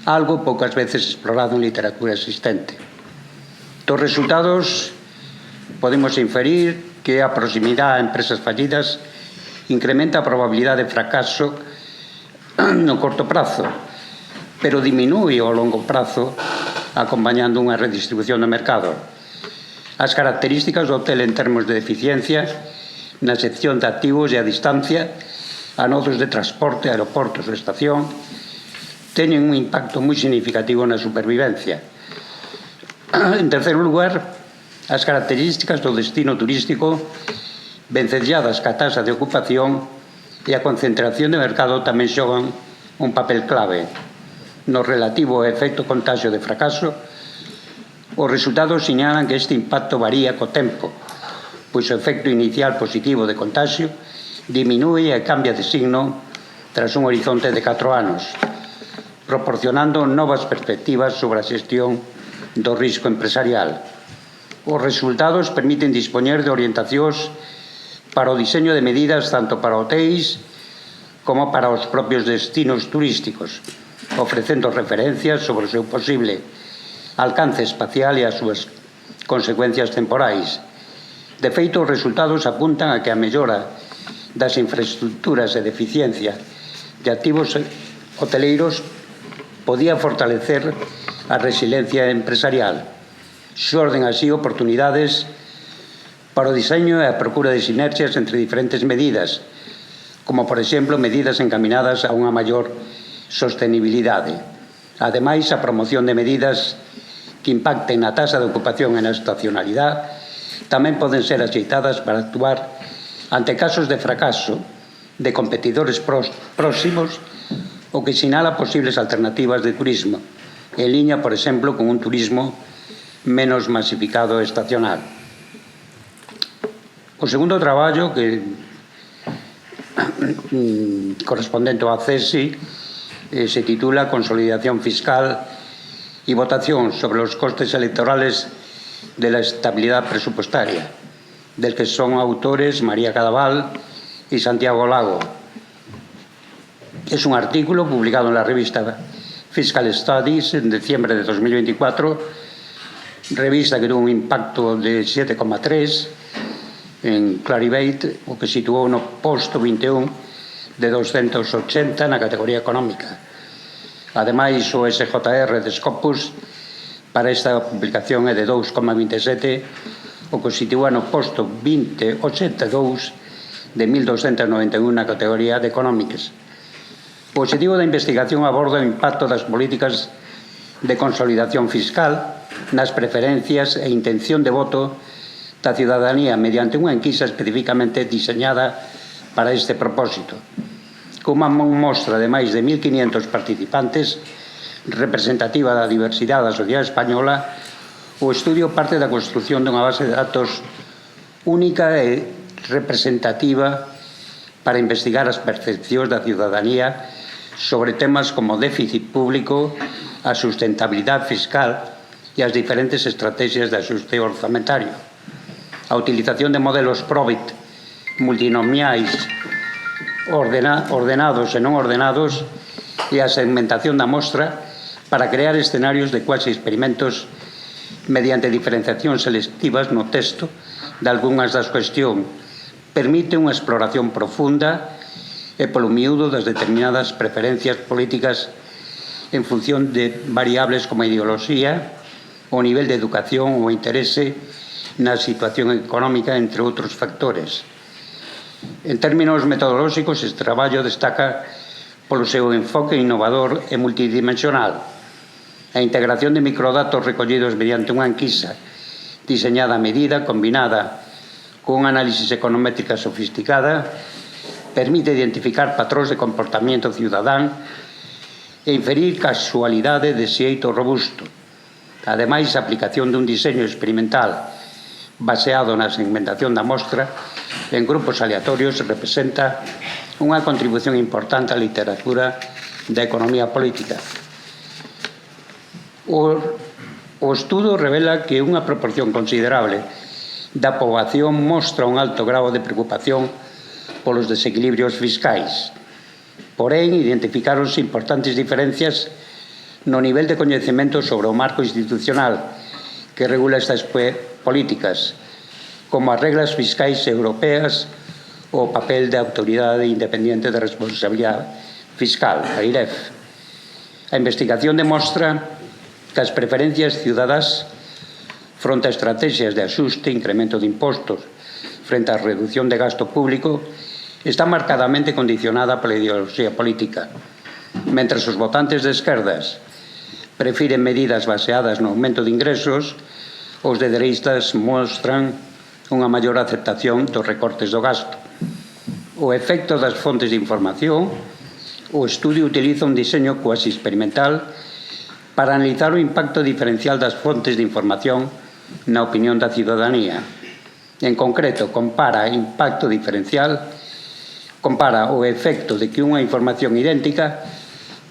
algo poucas veces explorado en literatura existente. Dos resultados podemos inferir que a proximidade a empresas fallidas incrementa a probabilidade de fracaso no corto prazo, pero diminúe ao longo prazo acompañando unha redistribución do mercado. As características do hotel en termos de eficiencia na sección de activos e a distancia a nodos de transporte, aeroportos ou estación teñen un impacto moi significativo na supervivencia. En terceiro lugar, as características do destino turístico vencelladas ca taxa de ocupación e a concentración de mercado tamén xogan un papel clave. No relativo ao efecto contagio de fracaso, os resultados señalan que este impacto varía co tempo, pois o efecto inicial positivo de contagio diminúe e cambia de signo tras un horizonte de 4 anos, proporcionando novas perspectivas sobre a xestión do risco empresarial. Os resultados permiten dispoñer de orientacións para o diseño de medidas tanto para hotéis como para os propios destinos turísticos, ofrecendo referencias sobre o seu posible alcance espacial e as súas consecuencias temporais. De feito, os resultados apuntan a que a mellora das infraestructuras e de eficiencia de activos hoteleiros podía fortalecer a resiliencia empresarial. Xorden así oportunidades para o diseño e a procura de sinerxias entre diferentes medidas, como, por exemplo, medidas encaminadas a unha maior sostenibilidade. Ademais, a promoción de medidas que impacten na taxa de ocupación e na estacionalidade tamén poden ser axeitadas para actuar ante casos de fracaso de competidores próximos o que sinala posibles alternativas de turismo, en liña, por exemplo, con un turismo menos masificado e estacional. O segundo traballo, que correspondente ao CESI, se titula Consolidación Fiscal y votación sobre los costes electorales de la estabilidad presupuestaria, del que son autores María Cadaval y Santiago Lago. Es un artículo publicado en la revista Fiscal Studies en diciembre de 2024, revista que tuvo un impacto de 7,3 en Clarivate, o que situou no posto 21 de 280 na categoría económica. Ademais, o SJR de Scopus para esta publicación é de 2,27, o que sitúa no posto 2082 de 1291 na categoría de económicas. O objetivo da investigación aborda o impacto das políticas de consolidación fiscal nas preferencias e intención de voto da ciudadanía mediante unha enquisa especificamente diseñada para este propósito. Cunha mostra de máis de 1.500 participantes representativa da diversidade da sociedade española, O estudio parte da construción dunha base de datos única e representativa para investigar as percepcións da ciudadanía sobre temas como o déficit público, a sustentabilidade fiscal e as diferentes estrategias de axuste orzamentario. A utilización de modelos Probit multinomiais ordenados e non ordenados e a segmentación da mostra para crear escenarios de cuasi experimentos mediante diferenciacións selectivas no texto de algunhas das cuestións. Permite unha exploración profunda e polo miúdo das determinadas preferencias políticas en función de variables como a ideoloxía, o nivel de educación ou interese na situación económica, entre outros factores. En términos metodolóxicos, este traballo destaca polo seu enfoque innovador e multidimensional. A integración de microdatos recollidos mediante unha enquisa diseñada a medida, combinada con unha análisis econométrica sofisticada, permite identificar patróns de comportamento cidadán e inferir casualidade de xeito robusto. Ademais, a aplicación dun diseño experimental baseado na segmentación da mostra en grupos aleatorios representa unha contribución importante á literatura da economía política. O estudo revela que unha proporción considerable da poboación mostra un alto grao de preocupación polos desequilibrios fiscais. Porén, identificáronse importantes diferencias no nivel de coñecemento sobre o marco institucional que regula estas políticas, como as reglas fiscais europeas ou o papel da Autoridade Independiente de Responsabilidade Fiscal, a IREF. A investigación demostra que as preferencias ciudadás fronte a estrategias de axuste, incremento de impostos, frente á reducción de gasto público, está marcadamente condicionada pola ideoloxía política. Mentres os votantes de esquerdas prefiren medidas baseadas no aumento de ingresos, os de dereitas mostran unha maior aceptación dos recortes do gasto. O efecto das fontes de información, o estudio utiliza un diseño cuasi experimental para analizar o impacto diferencial das fontes de información na opinión da ciudadanía. En concreto, compara o efecto de que unha información idéntica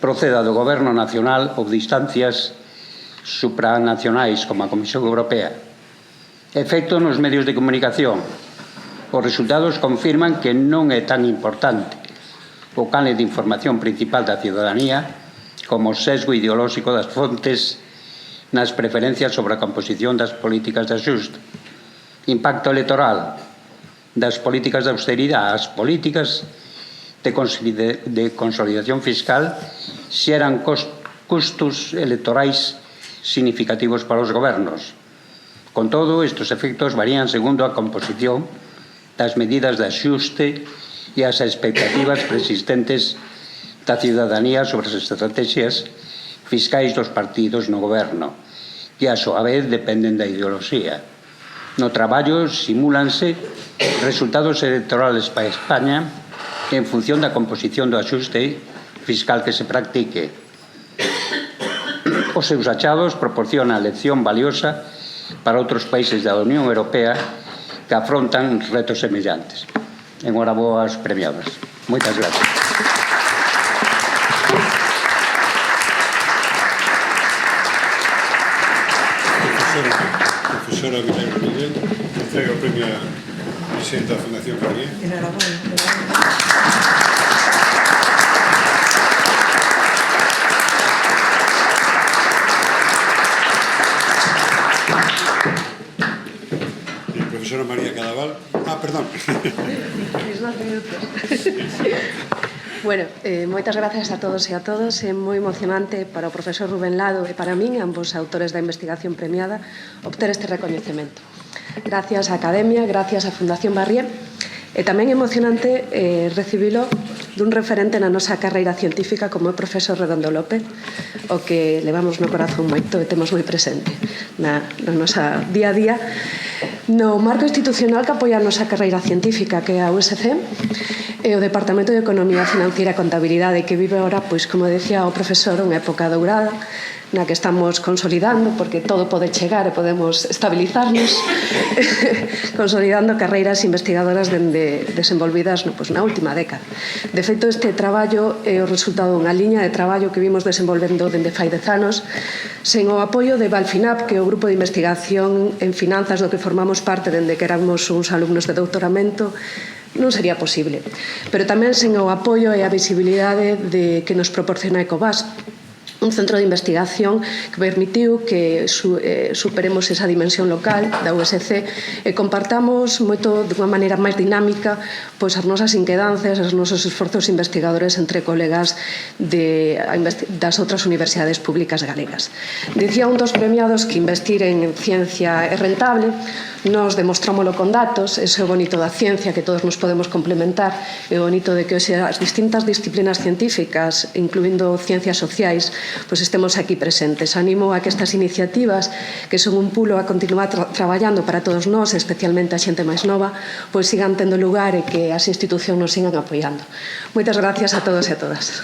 proceda do Goberno Nacional ou de instancias supranacionais como a Comisión Europea. Efecto nos medios de comunicación. Os resultados confirman que non é tan importante o canle de información principal da ciudadanía como o sesgo ideolóxico das fontes nas preferencias sobre a composición das políticas de axuste. Impacto electoral das políticas de austeridade. As políticas de consolidación fiscal xeran custos electorais significativos para os gobernos. Con todo, estes efectos varían segundo a composición das medidas de axuste e as expectativas persistentes da ciudadanía sobre as estrategias fiscais dos partidos no goberno, que a súa vez dependen da ideoloxía. No traballo simúlanse resultados electorales para España en función da composición do axuste fiscal que se practique. Os seus achados proporcionan lección valiosa para outros países da Unión Europea que afrontan retos semellantes. Enhoraboas premiadas. Moitas gracias. Profesora Villar Miguel, entrega o premio a presidenta da Fundación Barrié. Profesora María Cadaval. Perdón. Bueno, moitas gracias a todos e a todas. É moi emocionante para o profesor Rubén Lado e para min, ambos autores da investigación premiada, obter este recoñecemento. Gracias á Academia, gracias á Fundación Barrié, e tamén é emocionante recibilo dun referente na nosa carreira científica como é o profesor Redondo López, o que levamos no corazón moito e temos moi presente na nosa día a día. No marco institucional que apoia a nosa carreira científica, que é a USC, e o Departamento de Economía Financiera e Contabilidade, que vive ahora, pois, como decía o profesor, unha época dourada na que estamos consolidando, porque todo pode chegar e podemos estabilizarnos, consolidando carreiras investigadoras desenvolvidas na última década. De feito, este traballo é o resultado dunha liña de traballo que vimos desenvolvendo dende fai 10 anos, sen o apoio de Valfinap, que é o grupo de investigación en finanzas do que formamos parte dende que éramos uns alumnos de doutoramento, non sería posible. Pero tamén sen o apoio e a visibilidade que nos proporciona Ecovas, un centro de investigación que permitiu que superemos esa dimensión local da USC e compartamos moito dunha maneira máis dinámica pois as nosas inquedancias, os nosos esforzos investigadores entre colegas das outras universidades públicas galegas. Dicía un dos premiados que investir en ciencia é rentable. Nos demostrámoslo con datos, ese é o bonito da ciencia, que todos nos podemos complementar, e o bonito de que hoxe as distintas disciplinas científicas, incluindo ciencias sociais, pois estemos aquí presentes. Animo a que estas iniciativas, que son un pulo a continuar traballando para todos nós, especialmente a xente máis nova, pois sigan tendo lugar e que as institucións nos sigan apoiando. Moitas gracias a todos e a todas.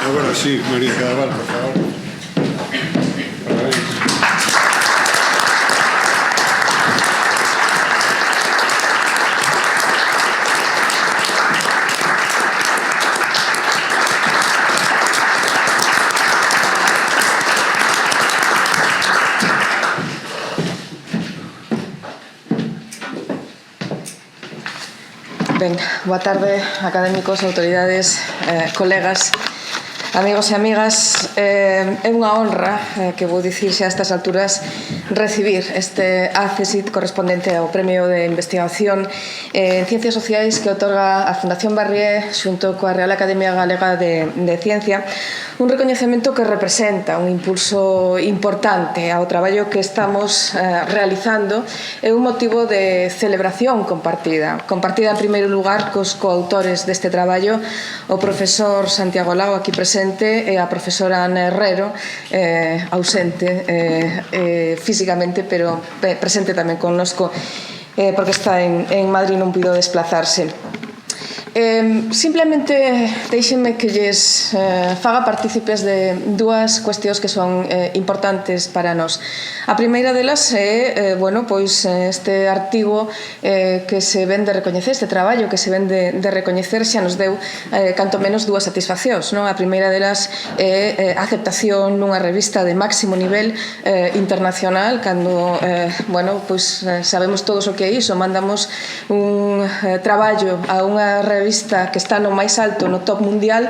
Agora sí, María Cadaval, por favor. Ben, boa tarde, académicos, autoridades, colegas, amigos e amigas. É unha honra, que vou dicir xa a estas alturas, recibir este ACSIT correspondente ao Premio de Investigación en Ciencias Sociais que otorga a Fundación Barrié xunto coa Real Academia Galega de Ciencia, un recoñecemento que representa un impulso importante ao traballo que estamos realizando e un motivo de celebración compartida en primeiro lugar cos coautores deste traballo, o profesor Santiago Lago aquí presente e a profesora Ana Herrero ausente físicamente, pero presente tamén connosco porque está en Madrid, non puido desplazarse. Simplemente deixenme que lles faga partícipes de dúas cuestións que son importantes para nós. A primeira delas é este artigo que se ven de recoñecer, este traballo que se ven de recoñecer xa nos deu canto menos dúas satisfaccións. A primeira delas é a aceptación nunha revista de máximo nivel internacional, cando sabemos todos o que é iso, mandamos un traballo a unha revista que está no máis alto, no top mundial,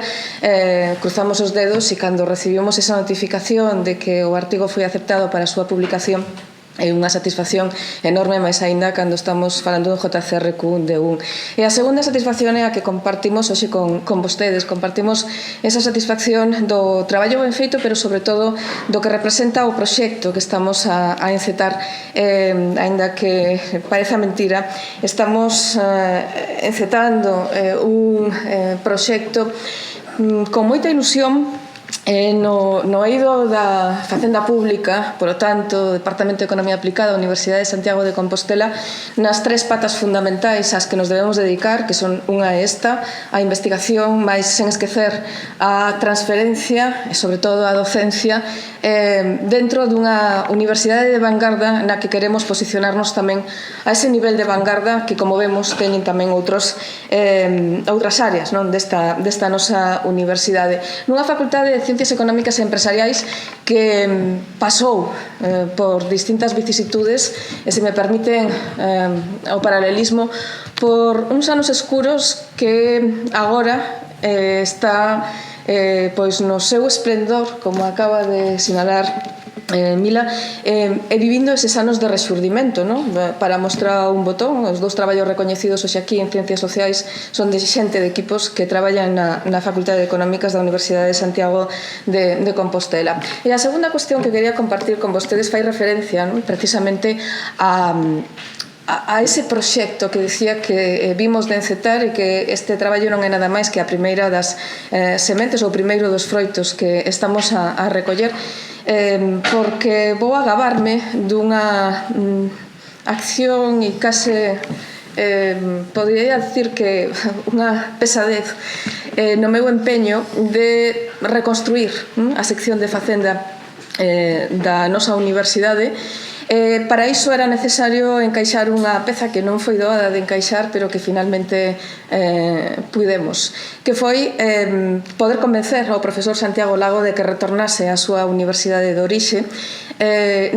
cruzamos os dedos e cando recibimos esa notificación de que o artigo foi aceptado para a súa publicación é unha satisfacción enorme, máis aínda cando estamos falando do JCRQ de un. E a segunda satisfacción é a que compartimos hoxe con vostedes, compartimos esa satisfacción do traballo ben feito, pero sobre todo do que representa o proxecto que estamos a encetar, aínda que pareza mentira, estamos encetando un proxecto con moita ilusión no eido da Facenda Pública, polo tanto, Departamento de Economía Aplicada, Universidade de Santiago de Compostela, nas tres patas fundamentais ás que nos debemos dedicar, que son unha esta, a investigación, máis sen esquecer a transferencia e, sobre todo, a docencia dentro dunha universidade de vanguarda na que queremos posicionarnos tamén a ese nivel de vanguarda que, como vemos, teñen tamén outras áreas desta nosa universidade. Nunha facultade de Ciencias Económicas e Empresariais que pasou por distintas vicisitudes e, se me permiten o paralelismo, por uns anos escuros que agora está no seu esplendor, como acaba de sinalar Mila, e vivindo eses anos de rexurdimento. Para mostrar un botón, os dous traballos recoñecidos hoxe aquí en Ciencias Sociais son de xente de equipos que traballan na Facultade de Económicas da Universidade de Santiago de Compostela. E a segunda cuestión que quería compartir con vostedes fai referencia precisamente a ese proxecto que dicía que vimos de encetar e que este traballo non é nada máis que a primeira das sementes ou o primeiro dos froitos que estamos a recoller. porque vou agabarme dunha acción e case podría dicir que unha pesadez no meu empeño de reconstruir a sección de Facenda da nosa universidade. Para iso era necesario encaixar unha peza que non foi doada de encaixar, pero que finalmente pudemos, que foi poder convencer ao profesor Santiago Lago de que retornase á súa universidade de orixe,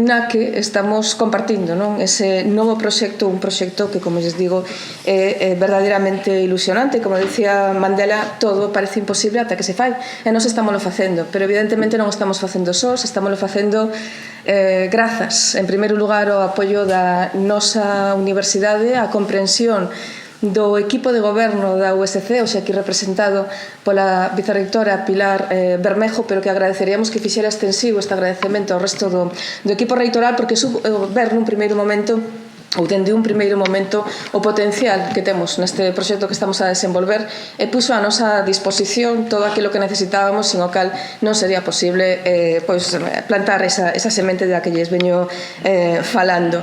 na que estamos compartindo ese novo proxecto, un proxecto que, como lles digo, é verdadeiramente ilusionante. Como dicía Mandela, todo parece imposible ata que se fai, e nós estámoslo facendo, pero evidentemente non estamos facendo sós, estámoslo facendo grazas, en primeiro lugar, ao apoio da nosa universidade, a comprensión do equipo de goberno da USC, hoxe aquí representado pola vicerreitora Pilar Bermejo, pero que agradeceríamos que fixera extensivo este agradecemento ao resto do equipo reitoral, porque ver nun primeiro momento ou dende un primeiro momento o potencial que temos neste proxecto que estamos a desenvolver e puxo a nosa disposición todo aquilo que necesitábamos, sin o cal non sería posible plantar esa semente da que lles veño falando.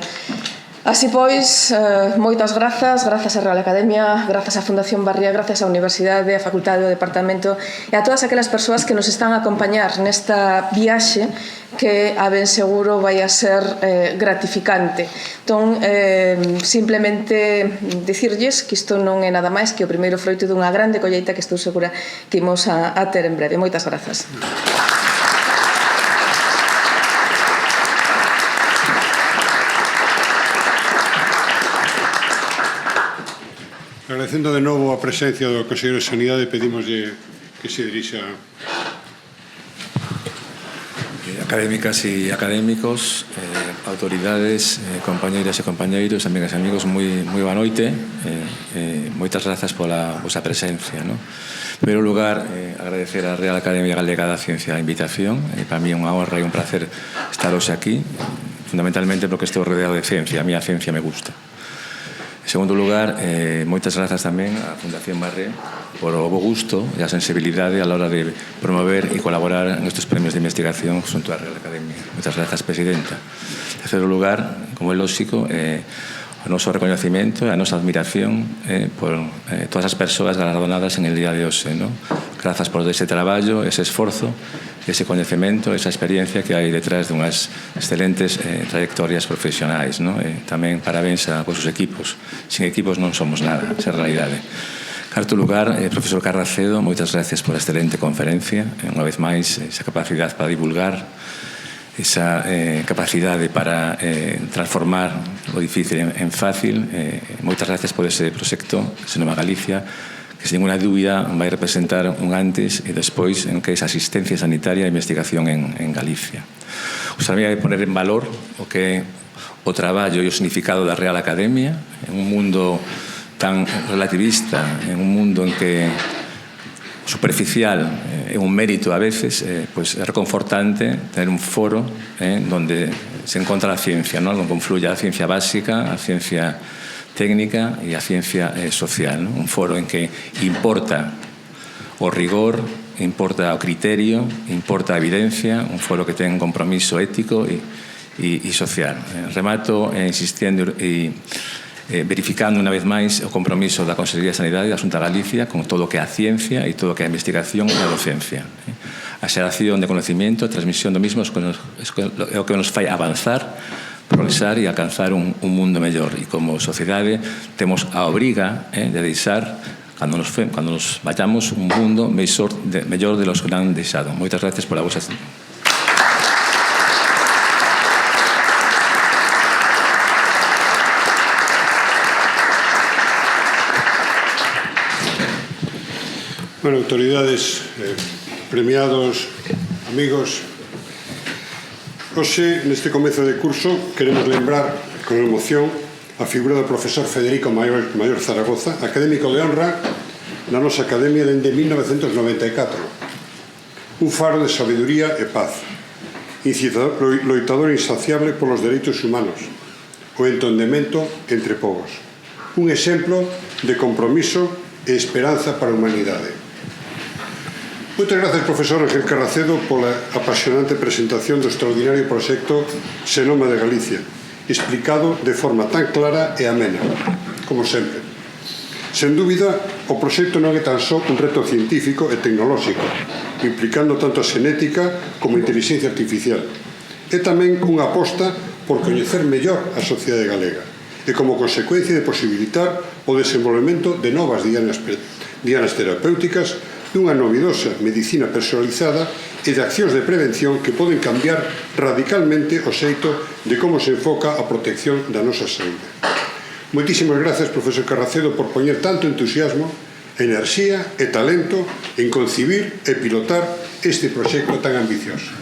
Así pois, moitas grazas á Real Academia, grazas á Fundación Barrié, grazas á Universidade, á Facultade, ao Departamento e a todas aquelas persoas que nos están a acompañar nesta viaxe que a ben seguro vai a ser gratificante. Entón, simplemente dicirlles que isto non é nada máis que o primeiro froito dunha grande colleita que estou segura que imos a ter en breve. Moitas grazas. Agradecendo de novo a presencia do Conselleiro de Sanidade, pedimoslle que se dirixa. Académicas e académicos, autoridades, compañeiras e compañeiros, amigas e amigos, moi boa noite. Moitas grazas pola vosa presencia. En primeiro lugar, agradecer á Real Academia Galega da Ciencia a invitación. Para mí é unha honra e un placer estar hoxe aquí, fundamentalmente porque estou rodeado de ciencia. A miña ciencia me gusta. En segundo lugar, moitas grazas tamén á Fundación Barrié por o bo gusto e a sensibilidade a la hora de promover e colaborar nestes premios de investigación xunto á Real Academia. Moitas grazas, Presidenta. En terceiro lugar, como é lóxico, o noso reconhecimento e a nosa admiración por todas as persoas galardonadas en el día de hoxe. Grazas por ese traballo, ese esforzo, ese coñecemento, esa experiencia que hai detrás de unhas excelentes trayectorias profesionais. Tamén parabéns a vosos equipos. Sin equipos non somos nada, esa é a realidade. Cuarto lugar, profesor Carracedo, moitas gracias por a excelente conferencia. Unha vez máis, esa capacidade para divulgar, esa capacidade para transformar o difícil en fácil. Moitas gracias por ese proxecto, Senoma Galicia, que sen ninguna dúbida vai representar un antes e despois en que é asistencia sanitaria e investigación en Galicia. Gostaría de poner en valor o que é o traballo e o significado da Real Academia en un mundo tan relativista, en un mundo en que superficial é un mérito a veces, pois é reconfortante tener un foro donde se encontra a ciencia, onde confluye a ciencia básica, a ciencia técnica e a ciencia social. Un foro en que importa o rigor, importa o criterio, importa a evidencia, un foro que ten compromiso ético e social. Remato insistindo e verificando unha vez máis o compromiso da Consellería de Sanidade da Xunta de Galicia con todo o que é a ciencia e todo o que é a investigación e a docencia. A xeración de conocimiento, a transmisión do mismo é o que nos fai avanzar, progresar e alcanzar un mundo mellor. E como sociedade temos a obriga de deixar, cando nos vayamos, un mundo mellor de los que han deixado. Moitas gracias por a vosa atención. Bueno, autoridades, premiados, amigos, hoxe, neste comezo de curso, queremos lembrar con emoción a figura do profesor Federico Mayor Zaragoza, académico de honra na nosa academia dende 1994. Un faro de sabiduría e paz, loitador insaciable polos dereitos humanos, o entendemento entre povos. Un exemplo de compromiso e esperanza para a humanidade. Moitas grazas, profesor Ángel Carracedo, pola apasionante presentación do extraordinario proxecto Xenoma de Galicia, explicado de forma tan clara e amena, como sempre. Sen dúbida, o proxecto non é tan só un reto científico e tecnolóxico, implicando tanto a xenética como a inteligencia artificial. É tamén unha aposta por coñecer mellor a sociedade galega e como consecuencia de posibilitar o desenvolvemento de novas dianas terapéuticas, dunha novidosa medicina personalizada e de accións de prevención que poden cambiar radicalmente o xeito de como se enfoca a protección da nosa saúde. Moitísimas grazas, profesor Carracedo, por poñer tanto entusiasmo, enerxía e talento en concibir e pilotar este proxecto tan ambicioso.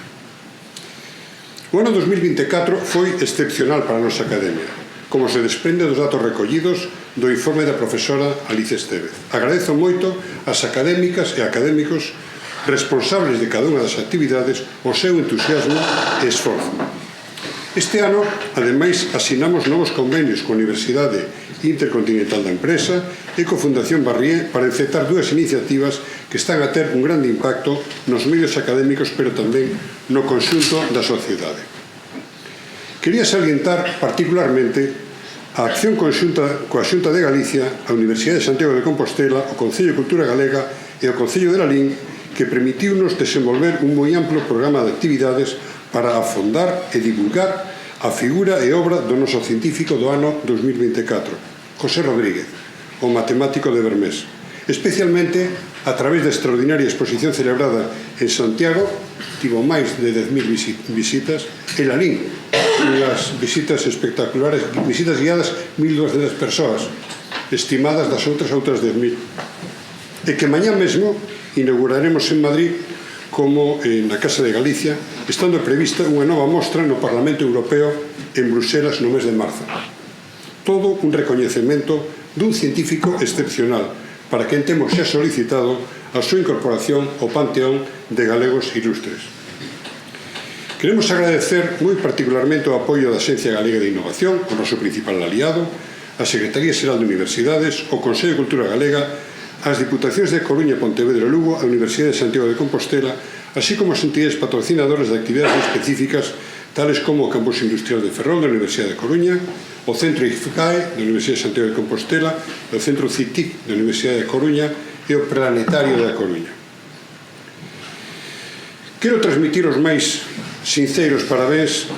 O ano 2024 foi excepcional para a nosa academia, como se desprende dos datos recollidos do informe da profesora Alicia Estévez. Agradezo moito ás académicas e académicos responsables de cada unha das actividades o seu entusiasmo e esforzo. Este ano, ademais, asinamos novos convenios coa Universidade Intercontinental da Empresa e coa Fundación Barrié para encetar dúas iniciativas que están a ter un grande impacto nos medios académicos, pero tamén no conxunto da sociedade. Quería salientar particularmente a acción conxunta coa Xunta de Galicia, a Universidade de Santiago de Compostela, o Concello de Cultura Galega e o Concello de Lalín, que permitiunos desenvolver un moi amplo programa de actividades para afondar e divulgar a figura e obra do noso científico do ano 2024, José Rodríguez, o matemático de Bermés, especialmente a través da extraordinaria exposición celebrada en Santiago, tivo máis de 10.000 visitas, e Lalín, unhas visitas espectaculares, visitas guiadas 1.200 persoas, estimadas das outras 10.000. E que mañá mesmo inauguraremos en Madrid, como na Casa de Galicia, estando prevista unha nova mostra no Parlamento Europeo en Bruselas no mes de marzo. Todo un recoñecemento dun científico excepcional, para quen temos xa solicitado a súa incorporación ao panteón de galegos ilustres. Queremos agradecer moi particularmente o apoio da Axencia Galega de Innovación, o noso principal aliado, a Secretaría Xeral de Universidades, o Consello de Cultura Galega, as Diputacións de Coruña, Pontevedra e Lugo, a Universidade de Santiago de Compostela, así como as entidades patrocinadoras de actividades específicas, tales como o Campus Industrial de Ferrol da Universidade de Coruña, o Centro IFCAE da Universidade de Santiago de Compostela, o Centro CITIC da Universidade de Coruña e o Planetario da Coruña. Quero transmitir os máis sinceros parabéns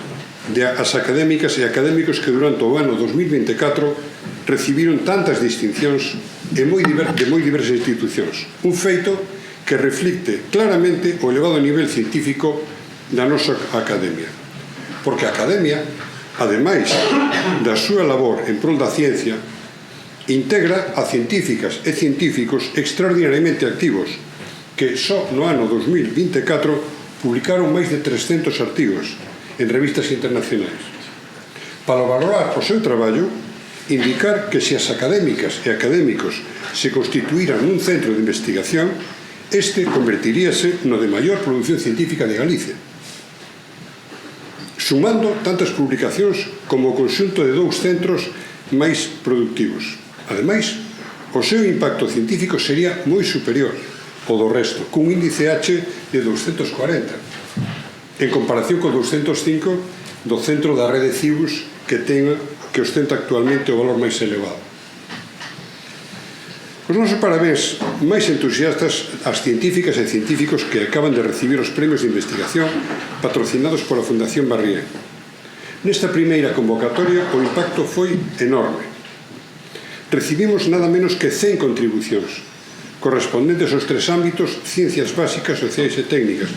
ás académicas e académicos que durante o ano 2024 recibiron tantas distincións de moi diversas institucións. Un feito que reflicte claramente o elevado nivel científico da nosa academia. Porque a academia, ademais da súa labor en prol da ciencia, integra a científicas e científicos extraordinariamente activos que só no ano 2024 publicaron máis de 300 artigos en revistas internacionais. Para valorar o seu traballo, indicar que se as académicas e académicos se constituíran nun centro de investigación, este convertiríase no de maior produción científica de Galicia, sumando tantas publicacións como o conxunto de dous centros máis productivos. Ademais, o seu impacto científico sería moi superior ao do resto, cun índice H de 240, en comparación co 205 do centro da rede Cibus que ostenta actualmente o valor máis elevado. Os nosos parabéns máis entusiastas ás científicas e científicos que acaban de recibir os premios de investigación patrocinados pola Fundación Barrié. Nesta primeira convocatoria o impacto foi enorme. Recibimos nada menos que 100 contribucións, correspondentes aos tres ámbitos ciencias básicas, sociais e técnicas,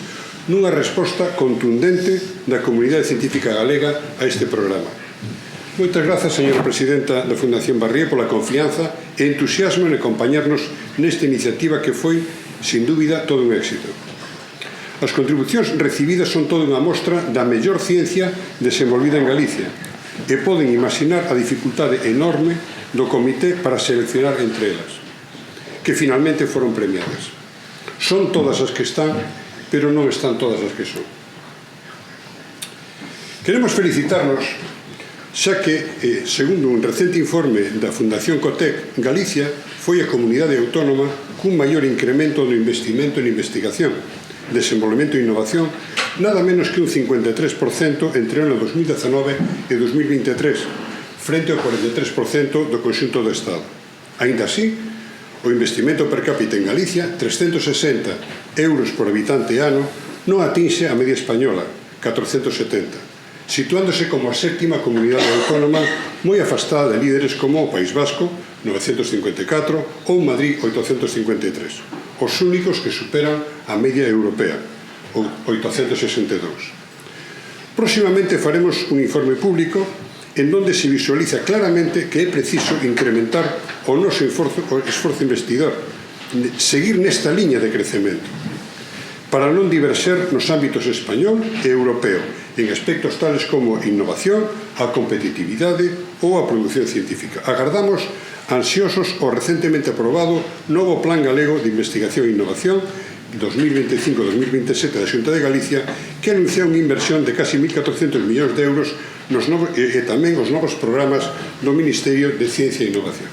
nunha resposta contundente da comunidade científica galega a este programa. Moitas grazas, señora presidenta da Fundación Barrié, pola confianza e entusiasmo en acompañarnos nesta iniciativa que foi, sin dúbida, todo un éxito. As contribucións recibidas son toda unha mostra da mellor ciencia desenvolvida en Galicia e poden imaginar a dificultade enorme do comité para seleccionar entre elas, que finalmente foron premiadas. Son todas as que están, pero non están todas as que son. Queremos felicitarnos xa que, segundo un recente informe da Fundación Cotec, Galicia foi a comunidade autónoma cun maior incremento do investimento en investigación, desenvolvemento e innovación, nada menos que un 53% entre o ano 2019 e 2023, frente ao 43% do conxunto do Estado. Aínda así, o investimento per cápita en Galicia, 360 euros por habitante ano, non atinxe a media española, 470, situándose como a séptima comunidade autónoma moi afastada de líderes como o País Vasco, 954, ou Madrid, 853, os únicos que superan a media europea, 862. Próximamente faremos un informe público en donde se visualiza claramente que é preciso incrementar o noso esforzo investidor, seguir nesta liña de crecemento, para non diverxer nos ámbitos español e europeo, en aspectos tales como innovación, a competitividade ou a produción científica. Agardamos ansiosos o recentemente aprobado novo Plan Galego de Investigación e Innovación 2025-2027 da Xunta de Galicia, que anuncia unha inversión de casi 1.400 millóns de euros e tamén os novos programas do Ministerio de Ciencia e Innovación.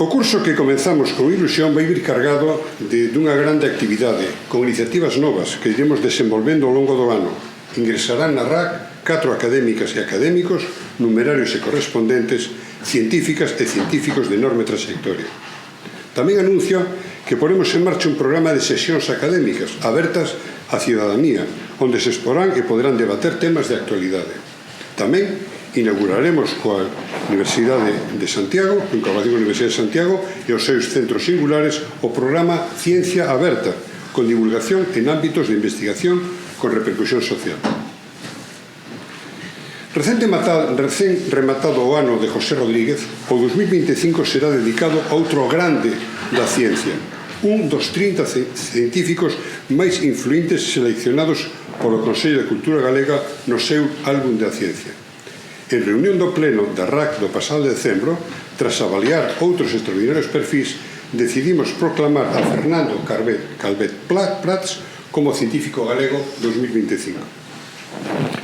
O curso que comenzamos con ilusión vai vir cargado dunha grande actividade, con iniciativas novas que iremos desenvolvendo ao longo do ano. Ingresarán na RAC 4 académicas e académicos, numerarios e correspondentes, científicas e científicos de enorme trayectoria. Tamén anuncio que ponemos en marcha un programa de sesións académicas abertas á cidadanía, onde se exporán e poderán debater temas de actualidade. Tamén inauguraremos coa Universidade de Santiago, en colaboración con a Universidade de Santiago e os seus centros singulares, o programa Ciencia Aberta, con divulgación en ámbitos de investigación con repercusión social. Recén rematado o ano de José Rodríguez, o 2025 será dedicado a outro grande da ciencia, un dos 30 científicos máis influentes seleccionados polo Consello de Cultura Galega no seu álbum da ciencia. En reunión do pleno da RAC do pasado decembro, tras avaliar outros extraordinarios perfis, decidimos proclamar a Fernando Calvet Prats como científico galego 2025.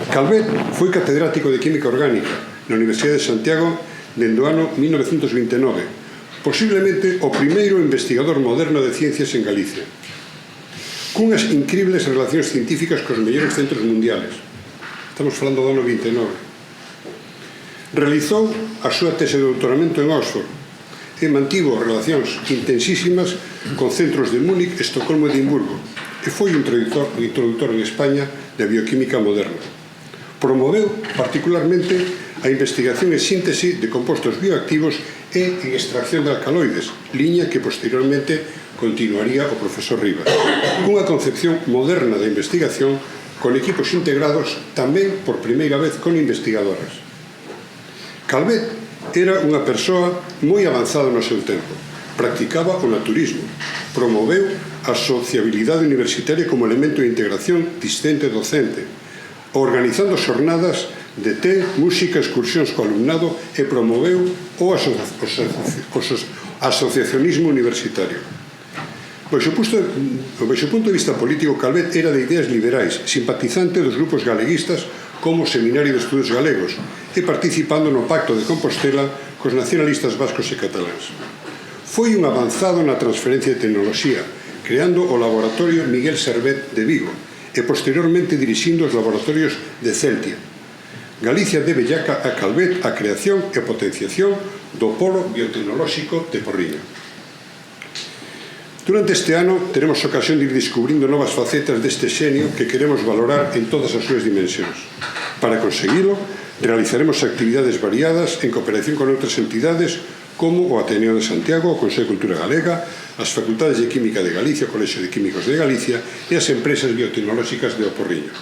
Calvet foi catedrático de Química Orgánica na Universidade de Santiago dende o ano 1929, posiblemente o primeiro investigador moderno de ciencias en Galicia, cunhas incribles relacións científicas cos mellores centros mundiales. Estamos falando do ano 29. Realizou a súa tese de doutoramento en Oxford e mantivo relacións intensísimas con centros de Múnich, Estocolmo e Edimburgo, e foi un introductor en España de bioquímica moderna. Promoveu particularmente a investigación e síntese de compostos bioactivos e en extracción de alcaloides, liña que posteriormente continuaría o profesor Rivas, cunha concepción moderna da investigación con equipos integrados tamén por primeira vez con investigadoras. Calvet era unha persoa moi avanzada no seu tempo. Practicaba o naturismo. Promoveu a sociabilidade universitaria como elemento de integración discente-docente, organizando xornadas de té, música, excursións co alumnado e promoveu o asociacionismo universitario. Baixo o punto de vista político, Calvet era de ideas liberais, simpatizante dos grupos galeguistas como o Seminario de Estudos Galegos e participando no Pacto de Compostela cos nacionalistas vascos e cataláns. Foi un avanzado na transferencia de tecnoloxía, creando o Laboratorio Miguel Servet de Vigo e posteriormente dirixindo os laboratorios de Celtia. Galicia debe ya a Calvet a creación e potenciación do Polo Biotecnolóxico de Porriño. Durante este ano teremos ocasión de ir descubrindo novas facetas deste xenio que queremos valorar en todas as súas dimensións. Para conseguilo, realizaremos actividades variadas en cooperación con outras entidades como o Ateneo de Santiago, o Consello de Cultura Galega, as Facultades de Química de Galicia, o Colexio de Químicos de Galicia e as empresas biotecnolóxicas de O Porriño.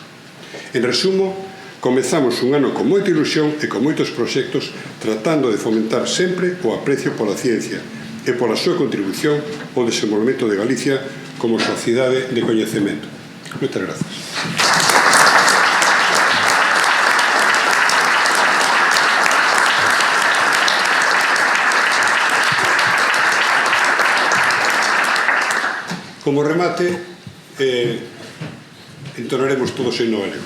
En resumo, comezamos un ano con moita ilusión e con moitos proxectos tratando de fomentar sempre o aprecio pola ciencia e pola súa contribución ao desenvolvemento de Galicia como sociedade de coñecemento. Moitas grazas. Como remate, entonaremos todos en no galego.